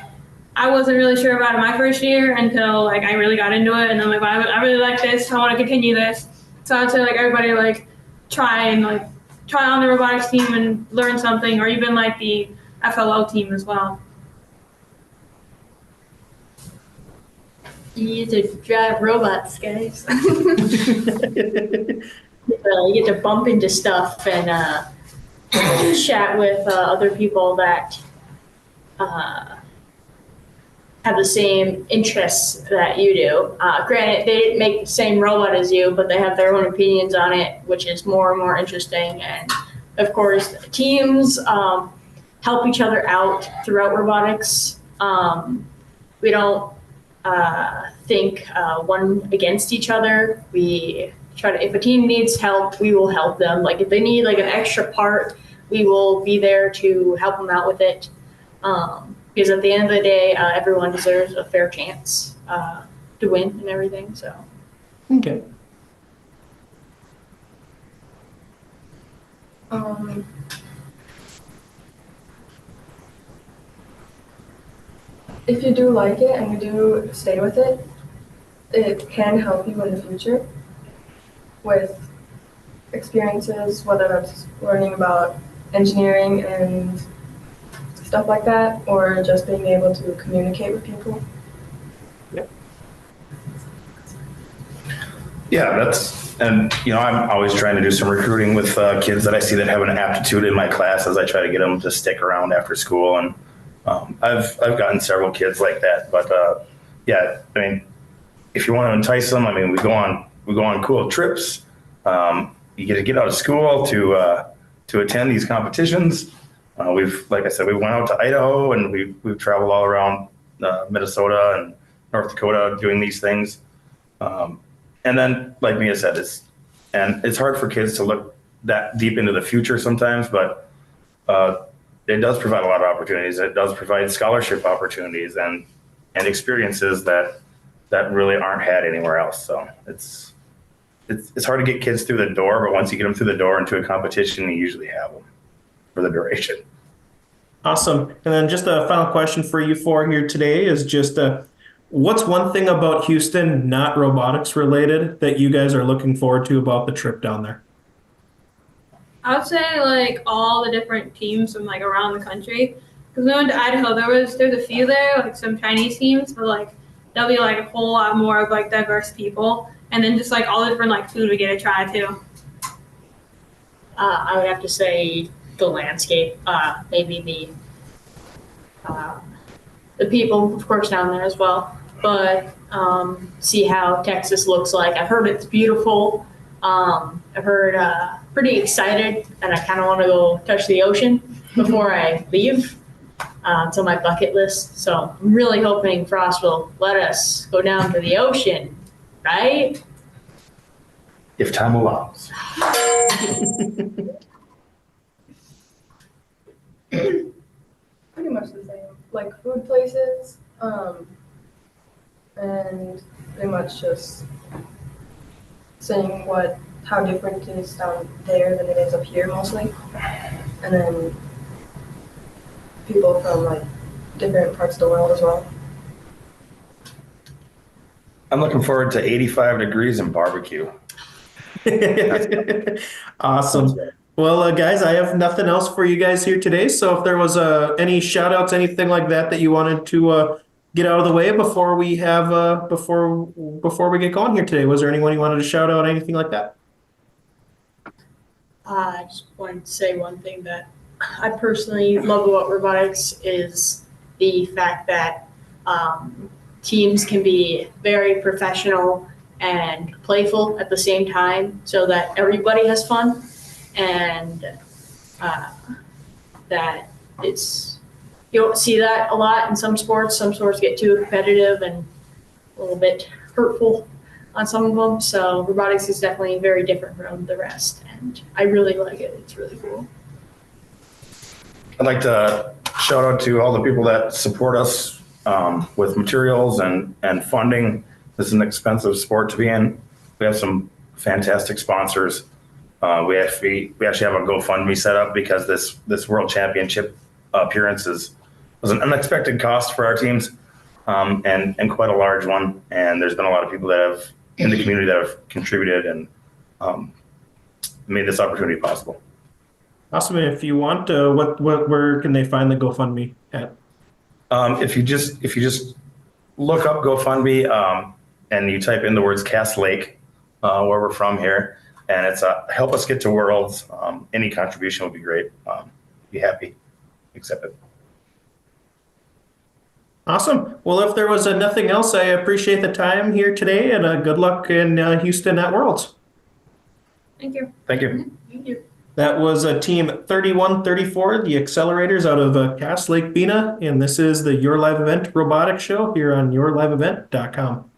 I wasn't really sure about it my first year until like I really got into it, and I'm like, well, I really like this, I want to continue this. So I'd say like everybody like try on the robotics team and learn something, or even like the FLO team as well. You need to drive robots, guys. You get to bump into stuff and chat with other people that have the same interests that you do. Granted, they didn't make the same robot as you, but they have their own opinions on it, which is more and more interesting. And of course, teams help each other out throughout robotics. We don't think one against each other. We try to, if a team needs help, we will help them. Like if they need like an extra part, we will be there to help them out with it. Because at the end of the day, everyone deserves a fair chance to win and everything. So. Okay. If you do like it and you do stay with it, it can help you in the future with experiences, whether that's learning about engineering and stuff like that, or just being able to communicate with people. Yeah, and I'm always trying to do some recruiting with kids that I see that have an aptitude in my classes. I try to get them to stick around after school, and I've gotten several kids like that. But yeah, I mean, if you want to entice them, I mean, we go on cool trips. You get to get out of school to attend these competitions. Like I said, we went out to Idaho, and we've traveled all around Minnesota and North Dakota doing these things. And then, like Mia said, it's hard for kids to look that deep into the future sometimes, but it does provide a lot of opportunities. It does provide scholarship opportunities and experiences that really aren't had anywhere else. So it's hard to get kids through the door, but once you get them through the door into a competition, you usually have them for the duration. Awesome. And then just a final question for you four here today is just what's one thing about Houston, not robotics related, that you guys are looking forward to about the trip down there? I would say like all the different teams from like around the country. Because we went to Idaho, there's a few there, like some Chinese teams, but like there'll be like a whole lot more of like diverse people, and then just like all the different like food we get to try too. I would have to say the landscape, maybe the people, of course, down there as well. But see how Texas looks like. I've heard it's beautiful. I've heard pretty excited, and I kind of want to go touch the ocean before I leave. It's on my bucket list. So I'm really hoping Frost will let us go down to the ocean, right? If time allows. Pretty much the same. Like food places, And pretty much just saying how different it is down there than it is up here mostly. And then people from like different parts of the world as well. I'm looking forward to 85 degrees and barbecue. Awesome. Well, guys, I have nothing else for you guys here today. So if there was any shout outs, anything like that you wanted to get out of the way before we have before we get going here today, was there anyone you wanted to shout out, anything like that? I just wanted to say one thing that I personally love about robotics is the fact that teams can be very professional and playful at the same time so that everybody has fun, and that you don't see that a lot in some sports. Some sports get too competitive and a little bit hurtful on some of them. So robotics is definitely very different from the rest, and I really like it. It's really cool. I'd like to shout out to all the people that support us with materials and funding. This is an expensive sport to be in. We have some fantastic sponsors. We actually have a GoFundMe set up because this World Championship appearance was an unexpected cost for our teams, and quite a large one. And there's been a lot of people that have in the community that have contributed and made this opportunity possible. Awesome. If you want, where can they find the GoFundMe at? If you just look up GoFundMe and you type in the words Cass Lake, where we're from here, and it's help us get to Worlds. Any contribution would be great. Be happy, accept it. Awesome. Well, if there was nothing else, I appreciate the time here today, and good luck in Houston at Worlds. Thank you. Thank you. Thank you. That was Team 3134, the Accelerators out of Cass Lake Bena, and this is the Your Live Event Robotics Show here on yourliveevent.com.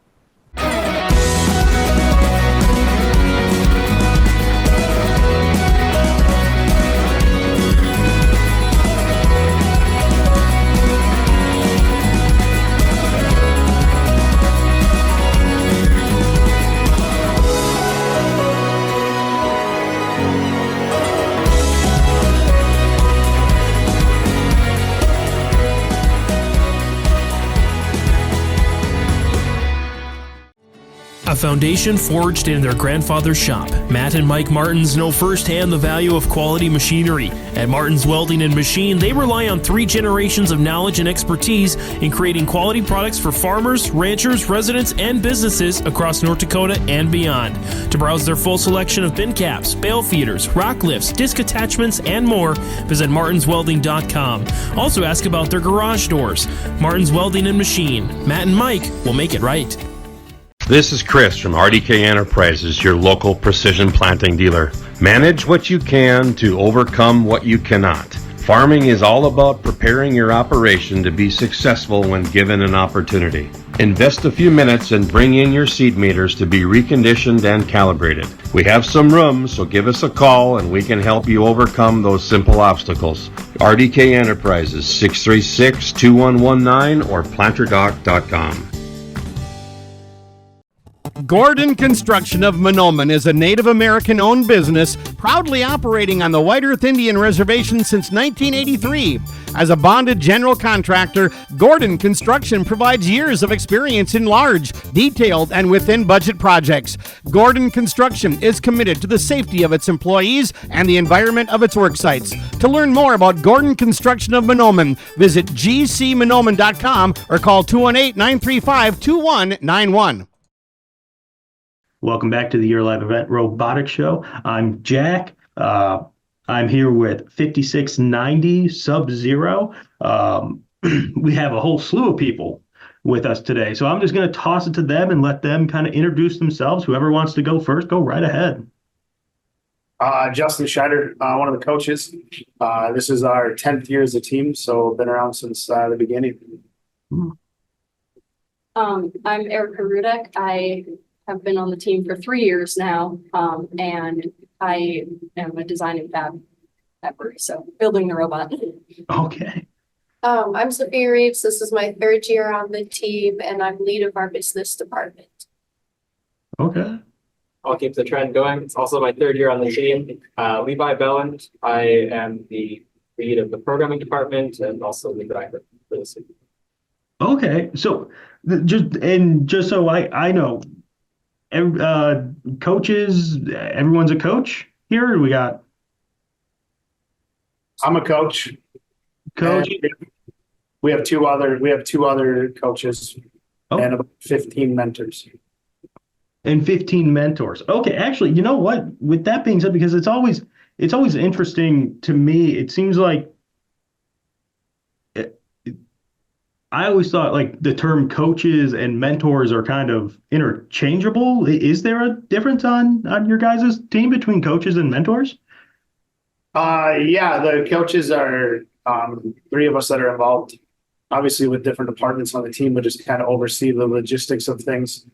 A foundation forged in their grandfather's shop. Matt and Mike Martins know firsthand the value of quality machinery. At Martins Welding and Machine, they rely on 3 generations of knowledge and expertise in creating quality products for farmers, ranchers, residents, and businesses across North Dakota and beyond. To browse their full selection of bin caps, bale feeders, rock lifts, disc attachments, and more, visit martinswelding.com. Also ask about their garage doors. Martins Welding and Machine. Matt and Mike will make it right. This is Chris from RDK Enterprises, your local precision planting dealer. Manage what you can to overcome what you cannot. Farming is all about preparing your operation to be successful when given an opportunity. Invest a few minutes and bring in your seed meters to be reconditioned and calibrated. We have some room, so give us a call and we can help you overcome those simple obstacles. RDK Enterprises, 636-2119 or planterdoc.com. Gordon Construction of Mahnomen is a Native American-owned business proudly operating on the White Earth Indian Reservation since 1983. As a bonded general contractor, Gordon Construction provides years of experience in large, detailed, and within-budget projects. Gordon Construction is committed to the safety of its employees and the environment of its work sites. To learn more about Gordon Construction of Mahnomen, visit gcmahnomen.com or call 218-935-2191. Welcome back to the Your Live Event Robotics Show. I'm Jack. I'm here with 5690 Sub-Zero. We have a whole slew of people with us today. So I'm just going to toss it to them and let them kind of introduce themselves. Whoever wants to go first, go right ahead. Justin Scheider, one of the coaches. This is our 10th year as a team, so been around since the beginning. I'm Erica Rudek. I have been on the team for 3 years now, and I am a design and fab member, so building the robot. Okay. I'm Sophia Reeves. This is my third year on the team, and I'm lead of our business department. Okay. I'll keep the trend going. It's also my third year on the team. Levi Belland. I am the lead of the programming department and also the director for the city. Okay. So just so I know, coaches, everyone's a coach here. Or we got I'm a coach. coach. We have two other coaches and about 15 mentors. And 15 mentors. Okay, actually, you know what? With that being said, because it's always interesting to me. It seems like I always thought like the term coaches and mentors are kind of interchangeable. Is there a difference on your guys' team between coaches and mentors? Yeah, the coaches are three of us that are involved, obviously with different departments on the team, but just kind of oversee the logistics of things.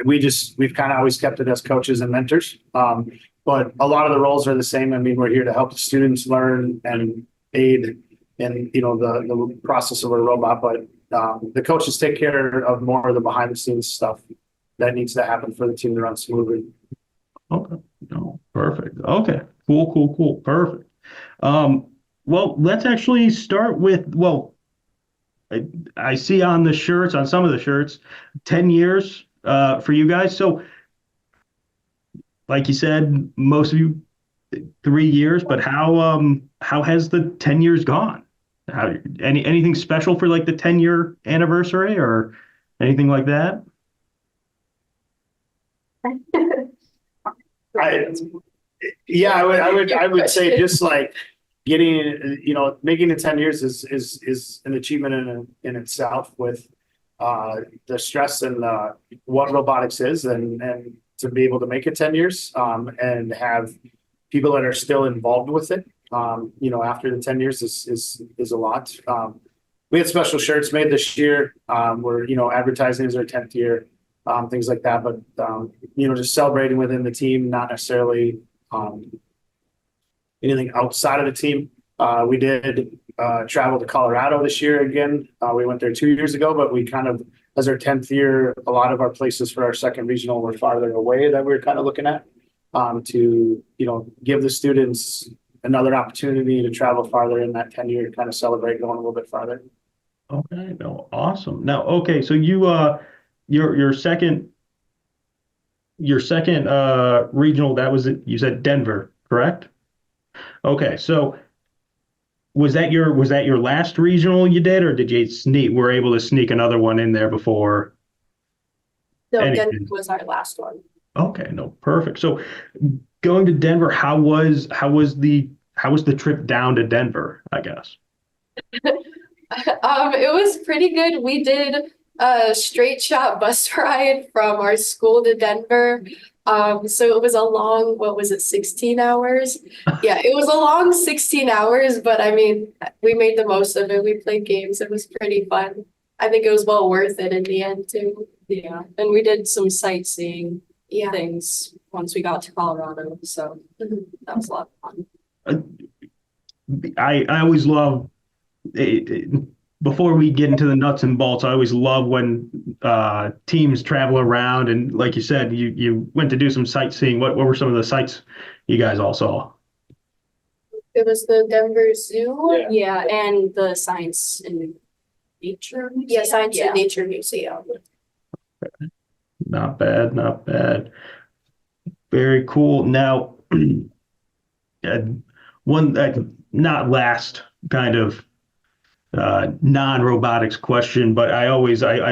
We've kind of always kept it as coaches and mentors. But a lot of the roles are the same. I mean, we're here to help the students learn and aid in, the process of a robot, but the coaches take care of more of the behind the scenes stuff that needs to happen for the team to run smoothly. Okay. No, perfect. Okay. Cool. Perfect. Well, let's actually start with, I see on the shirts, on some of the shirts, 10 years for you guys. So like you said, most of you 3 years, but how has the 10 years gone? Anything special for like the 10-year anniversary or anything like that? I would say just like getting, making it 10 years is an achievement in itself with the stress and what robotics is and to be able to make it 10 years and have people that are still involved with it, after the 10 years is a lot. We had special shirts made this year. We're, advertising as our 10th year, things like that. But, just celebrating within the team, not necessarily anything outside of the team. We did travel to Colorado this year again. We went there 2 years ago, but we kind of, as our 10th year, a lot of our places for our second regional were farther away that we were kind of looking at to, give the students another opportunity to travel farther in that 10-year, kind of celebrate going a little bit farther. Okay, no, awesome. Now, okay, so you your second regional, that was it, you said Denver, correct? Okay, so was that your last regional you did, or did you were able to sneak another one in there before? No, Denver was our last one. Okay, no, perfect. So going to Denver, how was the trip down to Denver, I guess? It was pretty good. We did a straight shot bus ride from our school to Denver. So it was a long, 16 hours? Yeah, it was a long 16 hours, but I mean, we made the most of it. We played games. It was pretty fun. I think it was well worth it in the end too. Yeah, and we did some sightseeing things once we got to Colorado, so that was a lot of fun. I always love before we get into the nuts and bolts, I always love when teams travel around, and like you said, you went to do some sightseeing. What were some of the sights you guys all saw? It was the Denver Zoo. Yeah, and the Science and Nature Museum. Yeah, Science and Nature Museum. Not bad. Very cool. Now, one not last kind of non-robotics question, but I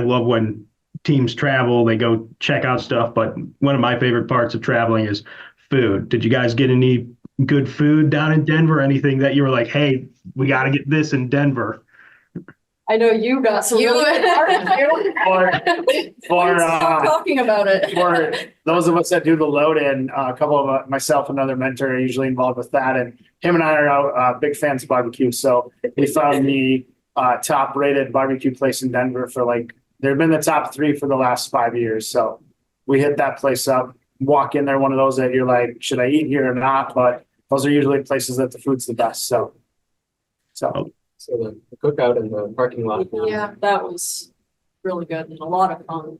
love when teams travel, they go check out stuff, but one of my favorite parts of traveling is food. Did you guys get any good food down in Denver? Anything that you were like, hey, we got to get this in Denver? I know you got some really good barbecue. Stop talking about it. For those of us that do the load in, a couple of myself and another mentor are usually involved with that, and him and I are out big fans of barbecue. So we found the top rated barbecue place in Denver for they've been the top 3 for the last 5 years. So we hit that place up, walk in there, one of those that you're like, should I eat here or not? But those are usually places that the food's the best. So So the cookout in the parking lot. Yeah, that was really good and a lot of fun.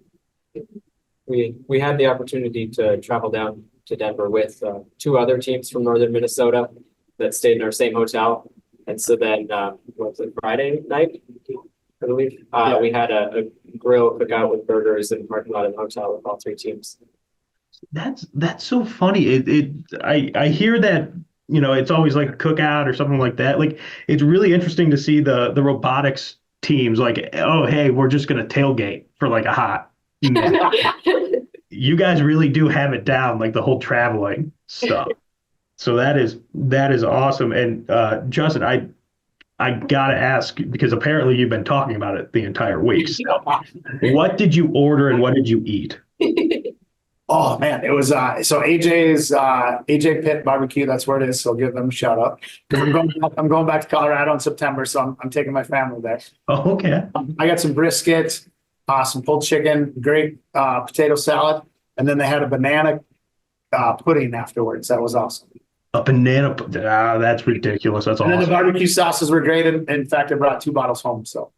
We had the opportunity to travel down to Denver with two other teams from northern Minnesota that stayed in our same hotel. And so then, what was it, Friday night, I believe? We had a grill cookout with burgers in the parking lot of the hotel with all three teams. That's so funny. I hear that, it's always like a cookout or something like that. Like, it's really interesting to see the robotics teams like, oh, hey, we're just gonna tailgate for like a hot minute. You guys really do have it down, like the whole traveling stuff. So that is awesome. And Justin, I gotta ask, because apparently you've been talking about it the entire week. So what did you order and what did you eat? Oh man, it was so AJ's AJ Pit Barbecue. That's where it is. So give them a shout out. I'm going back to Colorado in September, so I'm taking my family there. Oh, okay. I got some brisket, some pulled chicken, great potato salad, and then they had a banana pudding afterwards. That was awesome. A banana, that's ridiculous. That's And awesome. then the barbecue sauces were great. And in fact, I brought 2 bottles home. So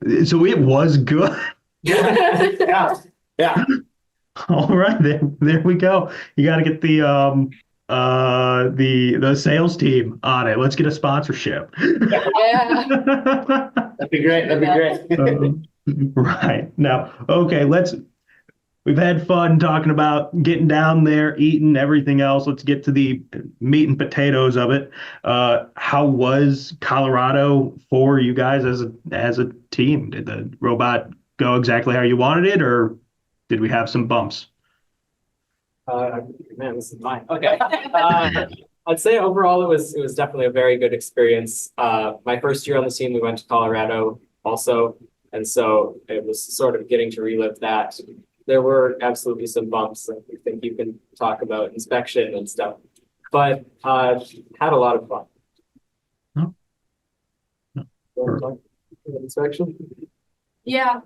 it was good. yeah. All right, there we go. You got to get the sales team on it. Let's get a sponsorship. Yeah. That'd be great. Right. Now, okay, we've had fun talking about getting down there, eating everything else. Let's get to the meat and potatoes of it. How was Colorado for you guys as a team? Did the robot go exactly how you wanted it, or did we have some bumps? Man, this is mine. Okay. I'd say overall it was definitely a very good experience. My first year on the team, we went to Colorado also, and so it was sort of getting to relive that. There were absolutely some bumps that I think you can talk about, inspection and stuff, but had a lot of fun. Inspection? Yeah,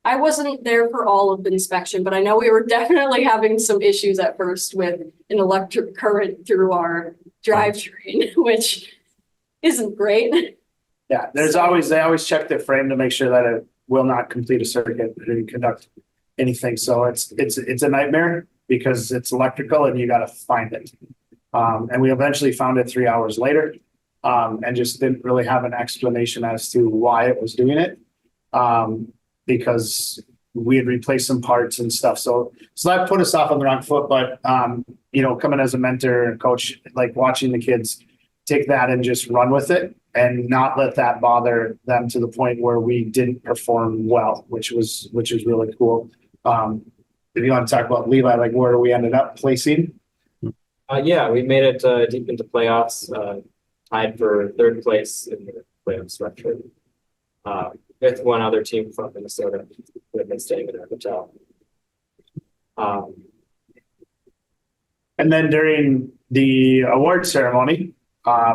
I wasn't there for all of the inspection, but I know we were definitely having some issues at first with an electric current through our drivetrain, which isn't great. Yeah, they always check the frame to make sure that it will not complete a circuit and conduct anything. So it's a nightmare because it's electrical and you got to find it. And we eventually found it 3 hours later, and just didn't really have an explanation as to why it was doing it. Because we had replaced some parts and stuff. So that put us off on the wrong foot. But, coming as a mentor and coach, like watching the kids take that and just run with it and not let that bother them to the point where we didn't perform well, which was really cool. If you want to talk about Levi, like where we ended up placing. Yeah, we made it deep into playoffs, tied for third place in the playoff structure. With one other team from Minnesota who had been staying in our hotel. And then during the award ceremony,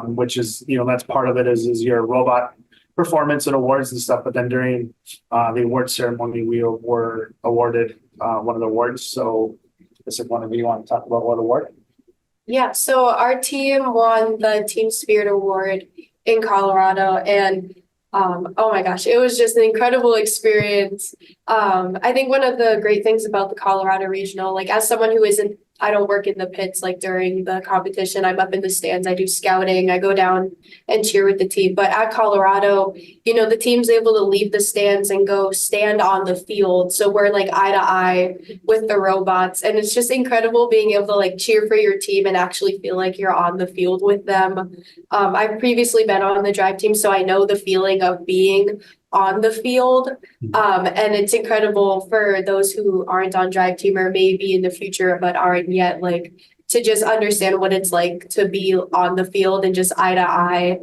which is, that's part of it is your robot performance and awards and stuff. But then during the award ceremony, we were awarded one of the awards. So if one of you want to talk about what award? Yeah, so our team won the Team Spirit Award in Colorado, and oh my gosh, it was just an incredible experience. I think one of the great things about the Colorado Regional, like as someone who I don't work in the pits like during the competition. I'm up in the stands. I do scouting. I go down and cheer with the team. But at Colorado, the team's able to leave the stands and go stand on the field. So we're like eye to eye with the robots. And it's just incredible being able to like cheer for your team and actually feel like you're on the field with them. I've previously been on the drive team, so I know the feeling of being on the field. And it's incredible for those who aren't on drive team or maybe in the future but aren't yet, like to just understand what it's like to be on the field and just eye to eye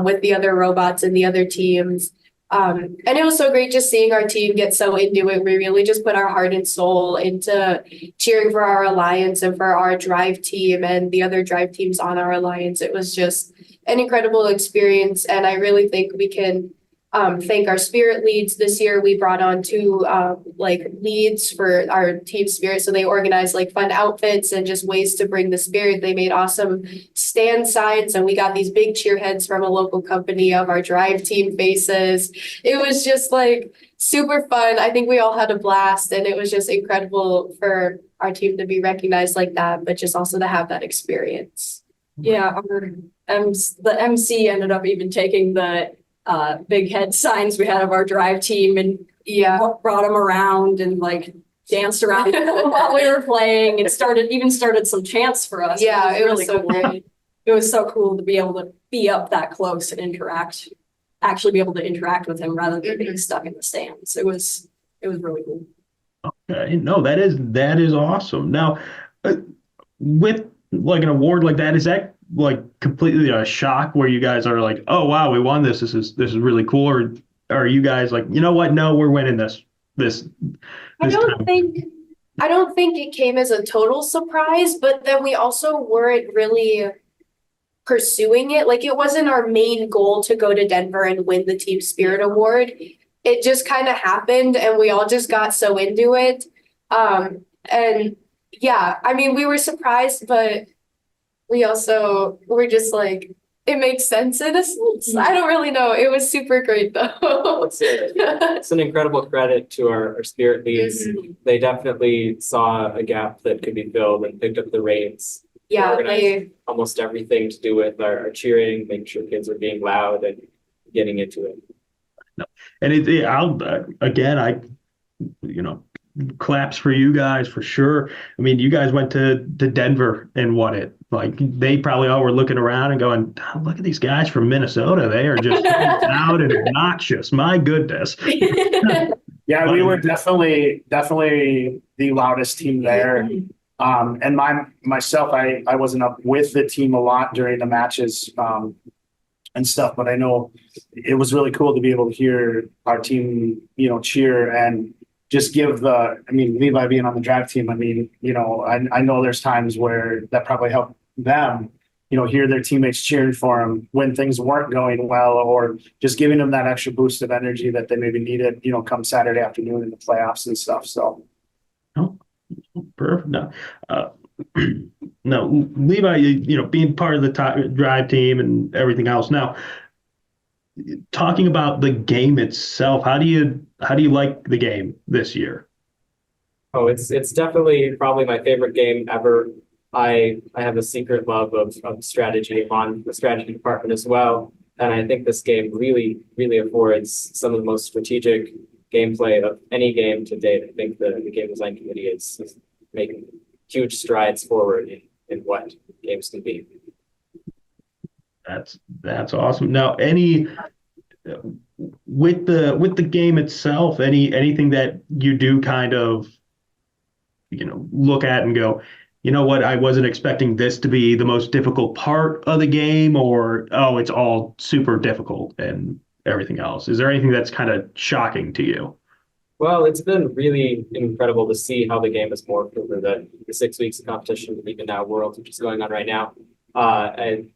with the other robots and the other teams. And it was so great just seeing our team get so into it. We really just put our heart and soul into cheering for our alliance and for our drive team and the other drive teams on our alliance. It was just an incredible experience, and I really think we can thank our spirit leads. This year we brought on two like leads for our team spirit. So they organized like fun outfits and just ways to bring the spirit. They made awesome stand signs, and we got these big cheer heads from a local company of our drive team faces. It was just like super fun. I think we all had a blast, and it was just incredible for our team to be recognized like that, but just also to have that experience. Yeah, the MC ended up even taking the big head signs we had of our drive team and brought them around and like danced around while we were playing and started some chants for us. Yeah, it was so cool. great. It was so cool to be able to be up that close and actually be able to interact with him rather than being stuck in the stands. It was really cool. Okay, no, that is awesome. Now, with like an award like that, is that like completely a shock where you guys are like, oh wow, we won this. This is really cool, or are you guys like, you know what? No, we're winning this. I don't think it came as a total surprise, but then we also weren't really pursuing it. Like it wasn't our main goal to go to Denver and win the Team Spirit Award. It just kind of happened and we all just got so into it. And yeah, I mean, we were surprised, but we also were just like, it makes sense in a sense. I don't really know. It was super great though. It's an incredible credit to our spirit leads. They definitely saw a gap that could be filled and picked up the reins. Yeah, organized almost everything to do with our cheering, making sure kids are being loud and getting into it. No. And claps for you guys for sure. I mean, you guys went to Denver and won it. Like they probably all were looking around and going, oh, look at these guys from Minnesota. They are just loud and obnoxious. My goodness. Yeah, we were definitely the loudest team there. And myself, I wasn't up with the team a lot during the matches and stuff, but I know it was really cool to be able to hear our team, cheer and just give Levi being on the drive team. I mean, I know there's times where that probably helped them, hear their teammates cheering for them when things weren't going well, or just giving them that extra boost of energy that they maybe needed, come Saturday afternoon in the playoffs and stuff. So. Oh, perfect. No, Levi, being part of the drive team and everything else. Now, talking about the game itself, how do you like the game this year? Oh, it's definitely probably my favorite game ever. I have a secret love of strategy on the strategy department as well. And I think this game really, really affords some of the most strategic gameplay of any game to date. I think the game design committee is making huge strides forward in what games can be. That's awesome. Now, with the game itself, anything that you do kind of look at and go, you know what, I wasn't expecting this to be the most difficult part of the game, or oh, it's all super difficult and everything else. Is there anything that's kind of shocking to you? Well, it's been really incredible to see how the game has morphed over the 6 weeks of competition, even now Worlds, which is going on right now. And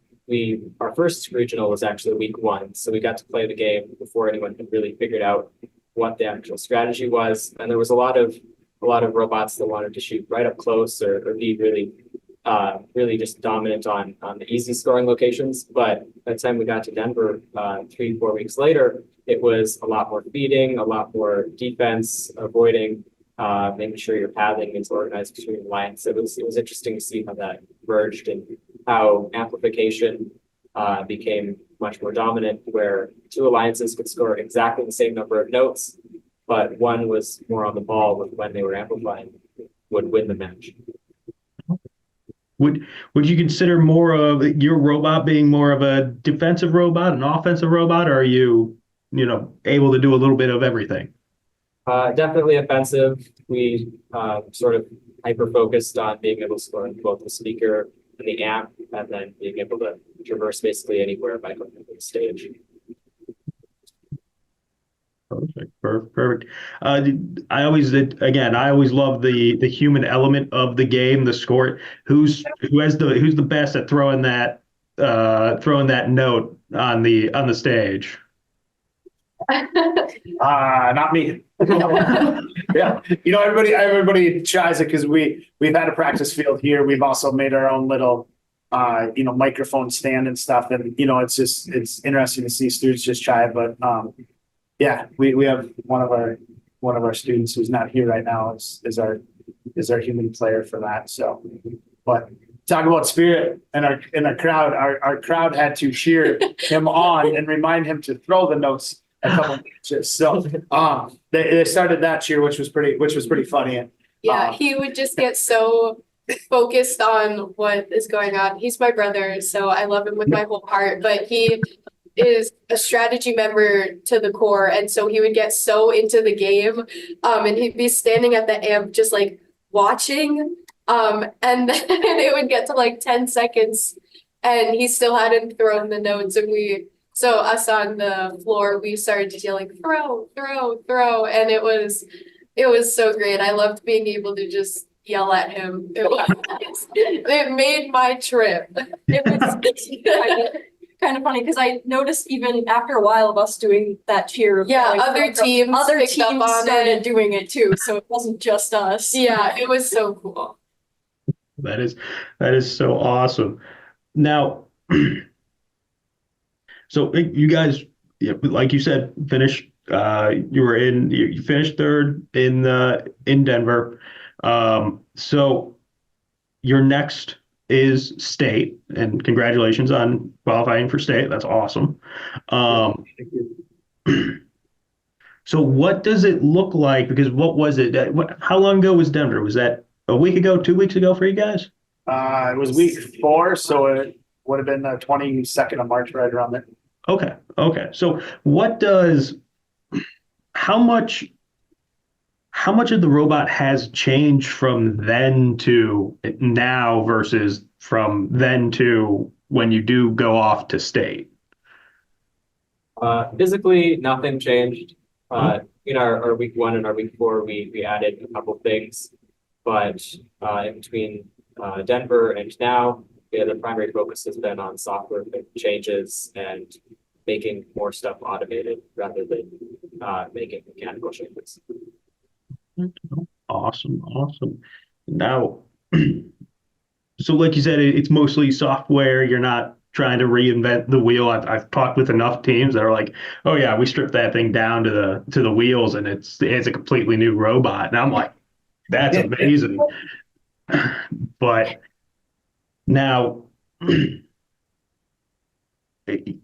our first regional was actually week 1, so we got to play the game before anyone had really figured out what the actual strategy was. And there was a lot of robots that wanted to shoot right up close or be really just dominant on the easy scoring locations. But by the time we got to Denver 3-4 weeks later, it was a lot more feeding, a lot more defense, avoiding, making sure your pathing is organized between lines. It was interesting to see how that merged and how amplification became much more dominant, where 2 alliances could score exactly the same number of notes, but one was more on the ball with when they were amplifying, would win the match. Would you consider more of your robot being more of a defensive robot, an offensive robot, or are you able to do a little bit of everything? Definitely offensive. We sort of hyper-focused on being able to score in both the speaker and the amp, and then being able to traverse basically anywhere by going to the stage. Perfect. I always love the human element of the game, the score. Who's the best at throwing that note on the stage? Not me. Yeah, everybody tries it because we've had a practice field here. We've also made our own little microphone stand and stuff, and it's interesting to see students just try it. But yeah, we have one of our students who's not here right now is our human player for that. So, but talk about spirit and our crowd. Our crowd had to cheer him on and remind him to throw the notes a couple of inches. So they started that cheer, which was pretty funny. Yeah, he would just get so focused on what is going on. He's my brother, so I love him with my whole heart, but he is a strategy member to the core, and so he would get so into the game, and he'd be standing at the amp just like watching, and then it would get to like 10 seconds and he still hadn't thrown the notes, and so us on the floor, we started yelling, throw, and it was so great. I loved being able to just yell at him. It made my trip. It was kind of funny because I noticed even after a while of us doing that cheer. Yeah, other teams started doing it too, so it wasn't just us. Yeah, it was so cool. That is so awesome. Now, so you guys, like you said, finished. You finished third in Denver. So your next is state, and congratulations on qualifying for state. That's awesome. So what does it look like? Because what was it? How long ago was Denver? Was that a week ago, 2 weeks ago for you guys? It was week 4, so it would have been the 22nd of March, right around there. Okay. So how much of the robot has changed from then to now versus from then to when you do go off to state? Physically, nothing changed. In our week 1 and our week 4, we added a couple things, but in between Denver and now, the primary focus has been on software changes and making more stuff automated rather than making mechanical changes. Awesome. Now, so like you said, it's mostly software. You're not trying to reinvent the wheel. I've talked with enough teams that are like, oh yeah, we stripped that thing down to the wheels and it's a completely new robot. And I'm like, that's amazing. But now,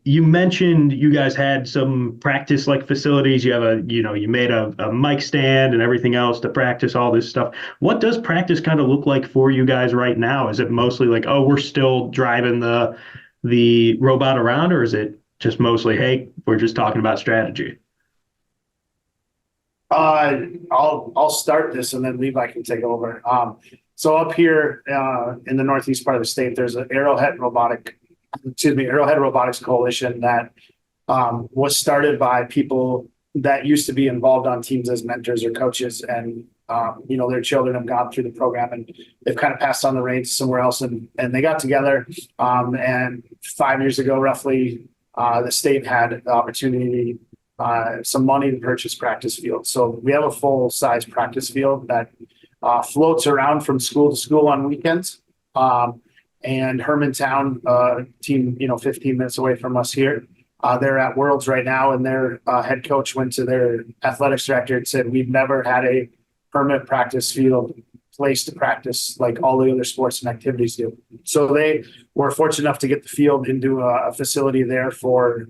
you mentioned you guys had some practice like facilities. You have you made a mic stand and everything else to practice all this stuff. What does practice kind of look like for you guys right now? Is it mostly like, oh, we're still driving the robot around, or is it just mostly, hey, we're just talking about strategy? I'll start this and then Levi can take over. So up here in the northeast part of the state, there's an Arrowhead Robotics Coalition that was started by people that used to be involved on teams as mentors or coaches, and their children have gone through the program and they've kind of passed on the reins somewhere else, and they got together and 5 years ago roughly the state had the opportunity, some money to purchase practice fields. So we have a full size practice field that floats around from school to school on weekends. And Hermantown team, 15 minutes away from us here. They're at Worlds right now, and their head coach went to their athletics director and said, we've never had a permanent practice field place to practice like all the other sports and activities do. So they were fortunate enough to get the field into a facility there for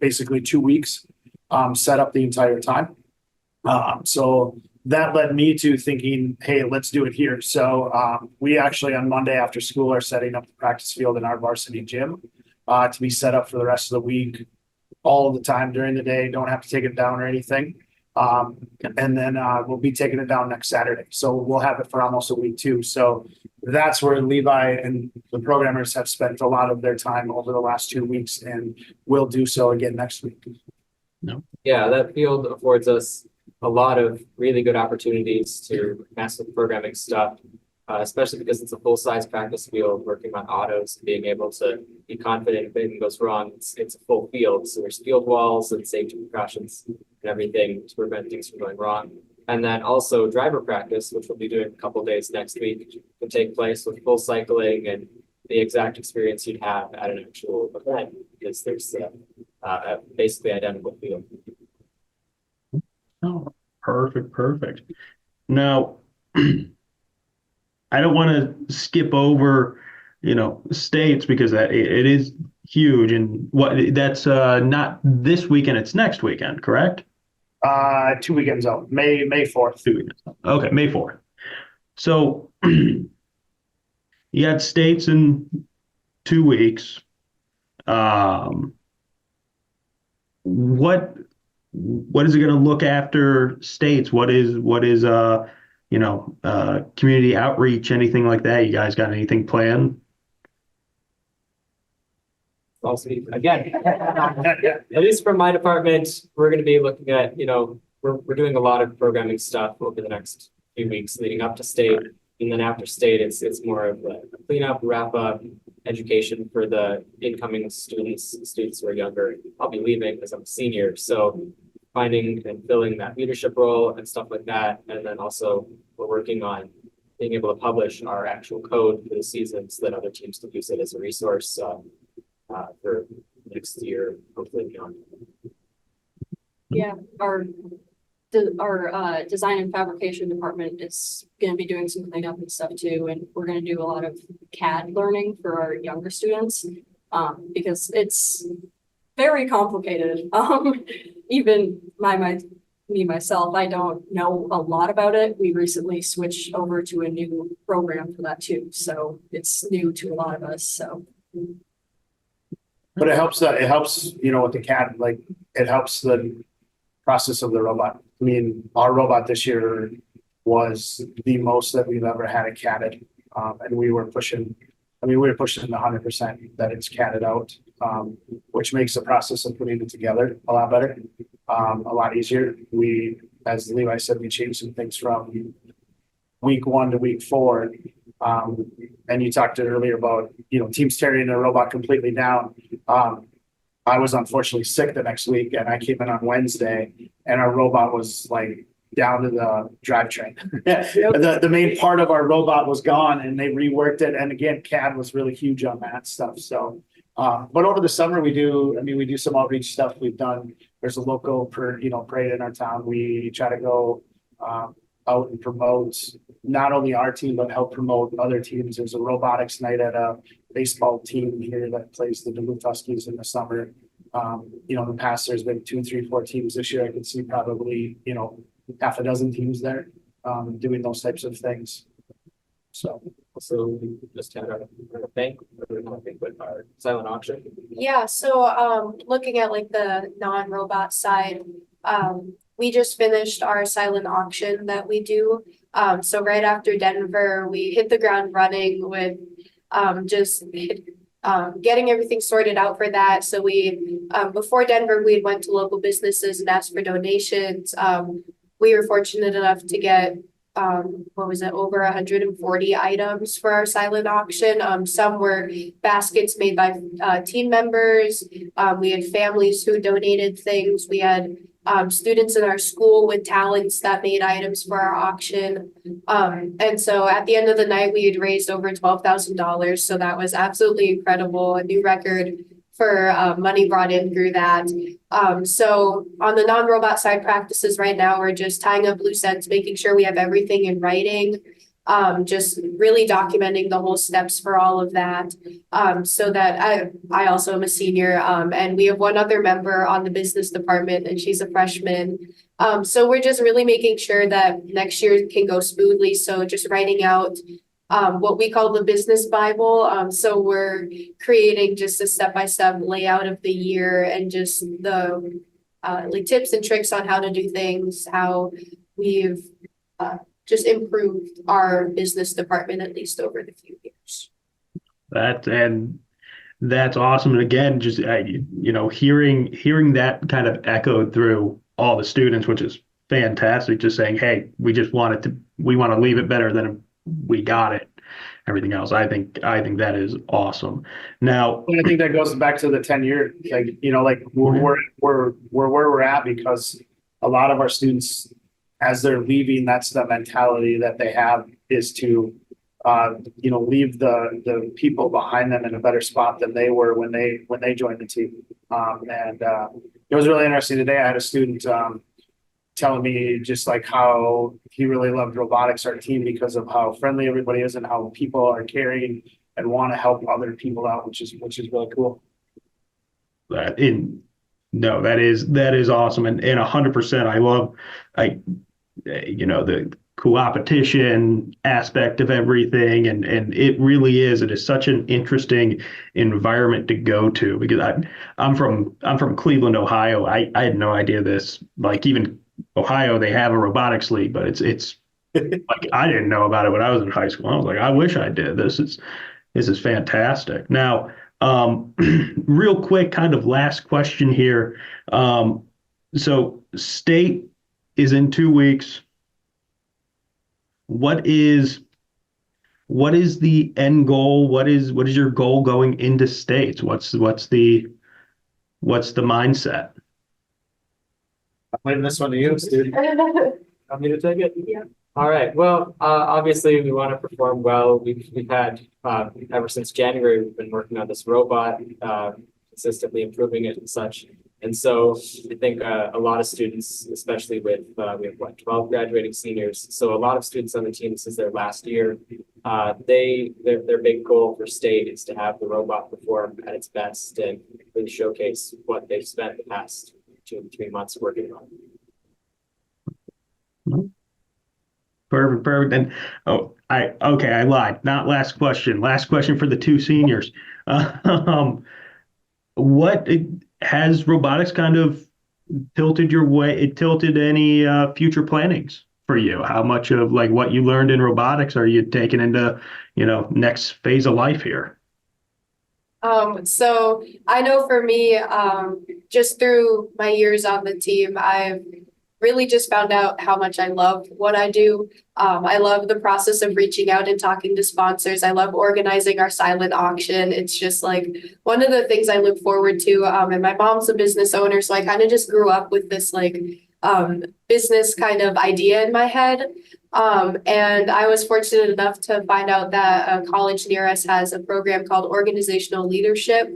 basically 2 weeks, set up the entire time. So that led me to thinking, hey, let's do it here. So we actually on Monday after school are setting up the practice field in our varsity gym to be set up for the rest of the week, all of the time during the day. Don't have to take it down or anything. And then we'll be taking it down next Saturday. So we'll have it for almost a week too. So that's where Levi and the programmers have spent a lot of their time over the last 2 weeks, and will do so again next week. No. Yeah, that field affords us a lot of really good opportunities to mess with programming stuff. especially because it's a full-size practice field, working on autos, being able to be confident if anything goes wrong. It's a full field, so there's field walls and safety precautions and everything to prevent things from going wrong. And then also driver practice, which we'll be doing a couple days next week, will take place with full cycling and the exact experience you'd have at an actual event, because there's a basically identical field. Oh, perfect. Now, I don't want to skip over, states, because it is huge, and that's not this weekend, it's next weekend, correct? 2 weekends out, May 4th. 2 weekends. Okay, May 4th. So you got states in 2 weeks. What is it going to look after states? What is community outreach, anything like that? You guys got anything planned? Also, again, at least from my department, we're going to be looking at, we're doing a lot of programming stuff over the next few weeks leading up to state. And then after state, it's more of a cleanup, wrap up, education for the incoming students who are younger. I'll be leaving because I'm a senior. So finding and filling that leadership role and stuff like that. And then also we're working on being able to publish our actual code for the season so that other teams can use it as a resource for next year, hopefully beyond. Yeah, our design and fabrication department is going to be doing some cleanup and stuff too, and we're going to do a lot of CAD learning for our younger students because it's very complicated. Even myself, I don't know a lot about it. We recently switched over to a new program for that too, so it's new to a lot of us. So. But it helps with the CAD, like it helps the process of the robot. I mean, our robot this year was the most that we've ever had it CAD'd. And we were pushing the 100% that it's CAD'd out, which makes the process of putting it together a lot better, a lot easier. As Levi said, we changed some things from week 1 to week 4. And you talked earlier about, teams tearing their robot completely down. I was unfortunately sick the next week, and I came in on Wednesday, and our robot was like down to the drivetrain. The main part of our robot was gone, and they reworked it. And again, CAD was really huge on that stuff. So, but over the summer we do some outreach stuff. There's a local parade in our town. We try to go out and promote not only our team, but help promote other teams. There's a robotics night at a baseball team here that plays the Duluth Huskies in the summer. In the past, there's been 2, 3, 4 teams. This year I could see probably, half a dozen teams there doing those types of things. So we just had our silent auction. Yeah, so looking at like the non-robot side, we just finished our silent auction that we do. So right after Denver, we hit the ground running with getting everything sorted out for that. So we, before Denver, we went to local businesses and asked for donations. We were fortunate enough to get, over 140 items for our silent auction. Some were baskets made by team members. We had families who donated things. We had students in our school with talents that made items for our auction. And so at the end of the night, we had raised over $12,000. So that was absolutely incredible, a new record for money brought in through that. So on the non-robot side practices right now, we're just tying up loose ends, making sure we have everything in writing, just really documenting the whole steps for all of that. So that I also am a senior, and we have one other member on the business department, and she's a freshman. So we're just really making sure that next year can go smoothly. So just writing out what we call the business Bible. So we're creating just a step-by-step layout of the year and just the like tips and tricks on how to do things, how we've just improved our business department, at least over the few years. That's awesome. And again, just hearing that kind of echoed through all the students, which is fantastic. Just saying, hey, we want to leave it better than we got it. Everything else, I think that is awesome. Now, And I think that goes back to the 10-year, like, you know, like we're where we're at because a lot of our students, as they're leaving, that's the mentality that they have is to, you know, leave the people behind them in a better spot than they were when they joined the team. It was really interesting today. I had a student telling me just like how he really loved robotics, our team, because of how friendly everybody is and how people are caring and want to help other people out, which is really cool. that is awesome, and 100%. I love, you know, the co-opetition aspect of everything, and it really is. It is such an interesting environment to go to because I'm from Cleveland, Ohio. I had no idea this. Like even Ohio, they have a robotics league, but it's like I didn't know about it when I was in high school. I was like, I wish I did. This is fantastic. Now, real quick, kind of last question here. So state is in 2 weeks. What is the end goal? What is your goal going into states? What's the mindset? I'm leaving this one to you, student. Want me to take it? Yeah. All right. Well, obviously we want to perform well. We've had ever since January, we've been working on this robot, consistently improving it and such. And so I think a lot of students, especially with we have 12 graduating seniors. So a lot of students on the team, this is their last year. Their big goal for state is to have the robot perform at its best and really showcase what they've spent the past 2 to 3 months working on. Perfect. And I lied. Not last question. Last question for the 2 seniors. What has robotics kind of tilted your way? It tilted any future plannings for you? How much of like what you learned in robotics are you taking into, you know, next phase of life here? So I know for me, just through my years on the team, I've really just found out how much I love what I do. I love the process of reaching out and talking to sponsors. I love organizing our silent auction. It's just like one of the things I look forward to. And my mom's a business owner, so I kind of just grew up with this like business kind of idea in my head. And I was fortunate enough to find out that a college near us has a program called organizational leadership.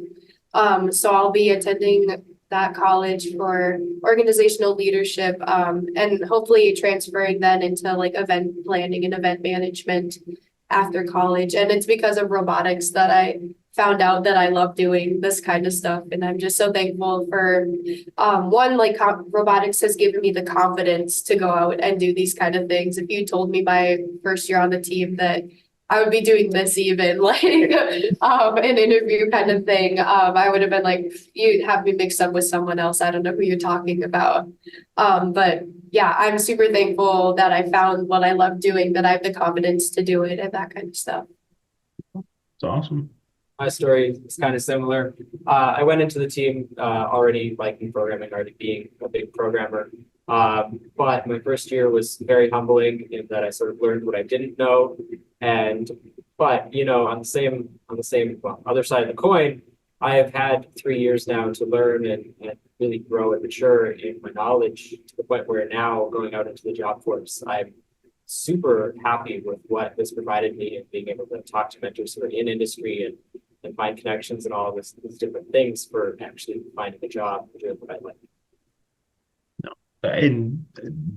So I'll be attending that college for organizational leadership, and hopefully transferring then into like event planning and event management after college. And it's because of robotics that I found out that I love doing this kind of stuff. And I'm just so thankful for, one, like robotics has given me the confidence to go out and do these kind of things. If you told me my first year on the team that I would be doing this even like an interview kind of thing, I would have been like, you'd have me mixed up with someone else. I don't know who you're talking about. But yeah, I'm super thankful that I found what I love doing, that I have the confidence to do it and that kind of stuff. It's awesome. My story is kind of similar. I went into the team already liking programming, already being a big programmer. But my first year was very humbling in that I sort of learned what I didn't know. But you know, on the same other side of the coin, I have had 3 years now to learn and really grow and mature in my knowledge to the point where now going out into the job force, I'm super happy with what this provided me and being able to talk to mentors who are in industry and find connections and all of these different things for actually finding a job doing what I like. And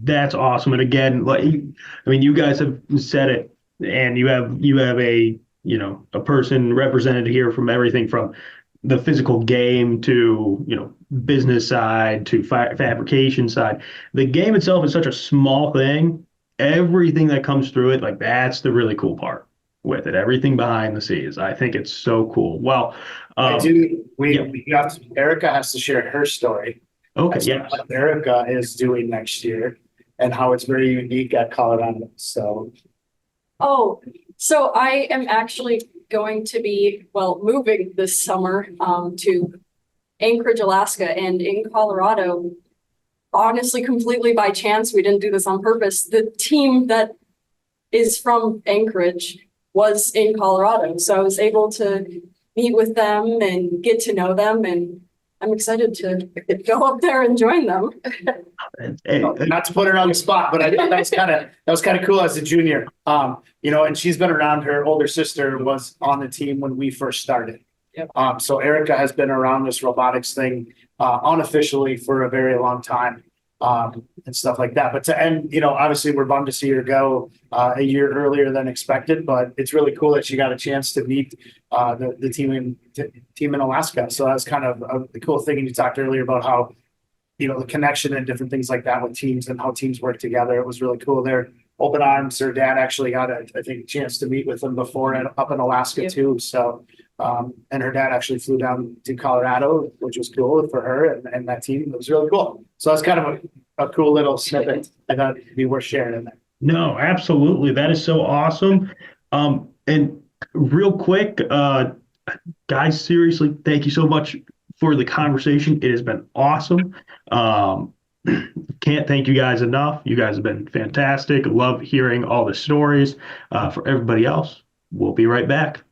that's awesome. And again, like, I mean, you guys have said it, and you have a, you know, a person represented here from everything from the physical game to, you know, business side to fabrication side. The game itself is such a small thing. Everything that comes through it, like that's the really cool part with it. Everything behind the scenes. I think it's so cool. Well, Erica has to share her story. Okay, yeah. What Erica is doing next year and how it's very unique at Colorado. So I am actually going to be, moving this summer to Anchorage, Alaska, and in Colorado, honestly, completely by chance, we didn't do this on purpose. The team that is from Anchorage, was in Colorado. So I was able to meet with them and get to know them, and I'm excited to go up there and join them. Not to put her on the spot, but I thought that was kind of cool as a junior. And she's been around. Her older sister was on the team when we first started. Yep. So Erica has been around this robotics thing unofficially for a very long time, and stuff like that. But to end, obviously we're bummed to see her go a year earlier than expected, but it's really cool that she got a chance to meet the team in Alaska. So that's kind of the cool thing. And you talked earlier about how, the connection and different things like that with teams and how teams work together. It was really cool there. Open arms. Her dad actually got a chance to meet with them before up in Alaska too. So, and her dad actually flew down to Colorado, which was cool for her and that team. It was really cool. So that's kind of a cool little snippet I thought it'd be worth sharing in there. No, absolutely. That is so awesome. And real quick, guys, seriously, thank you so much for the conversation. It has been awesome. Can't thank you guys enough. You guys have been fantastic. Love hearing all the stories. For everybody else, we'll be right back.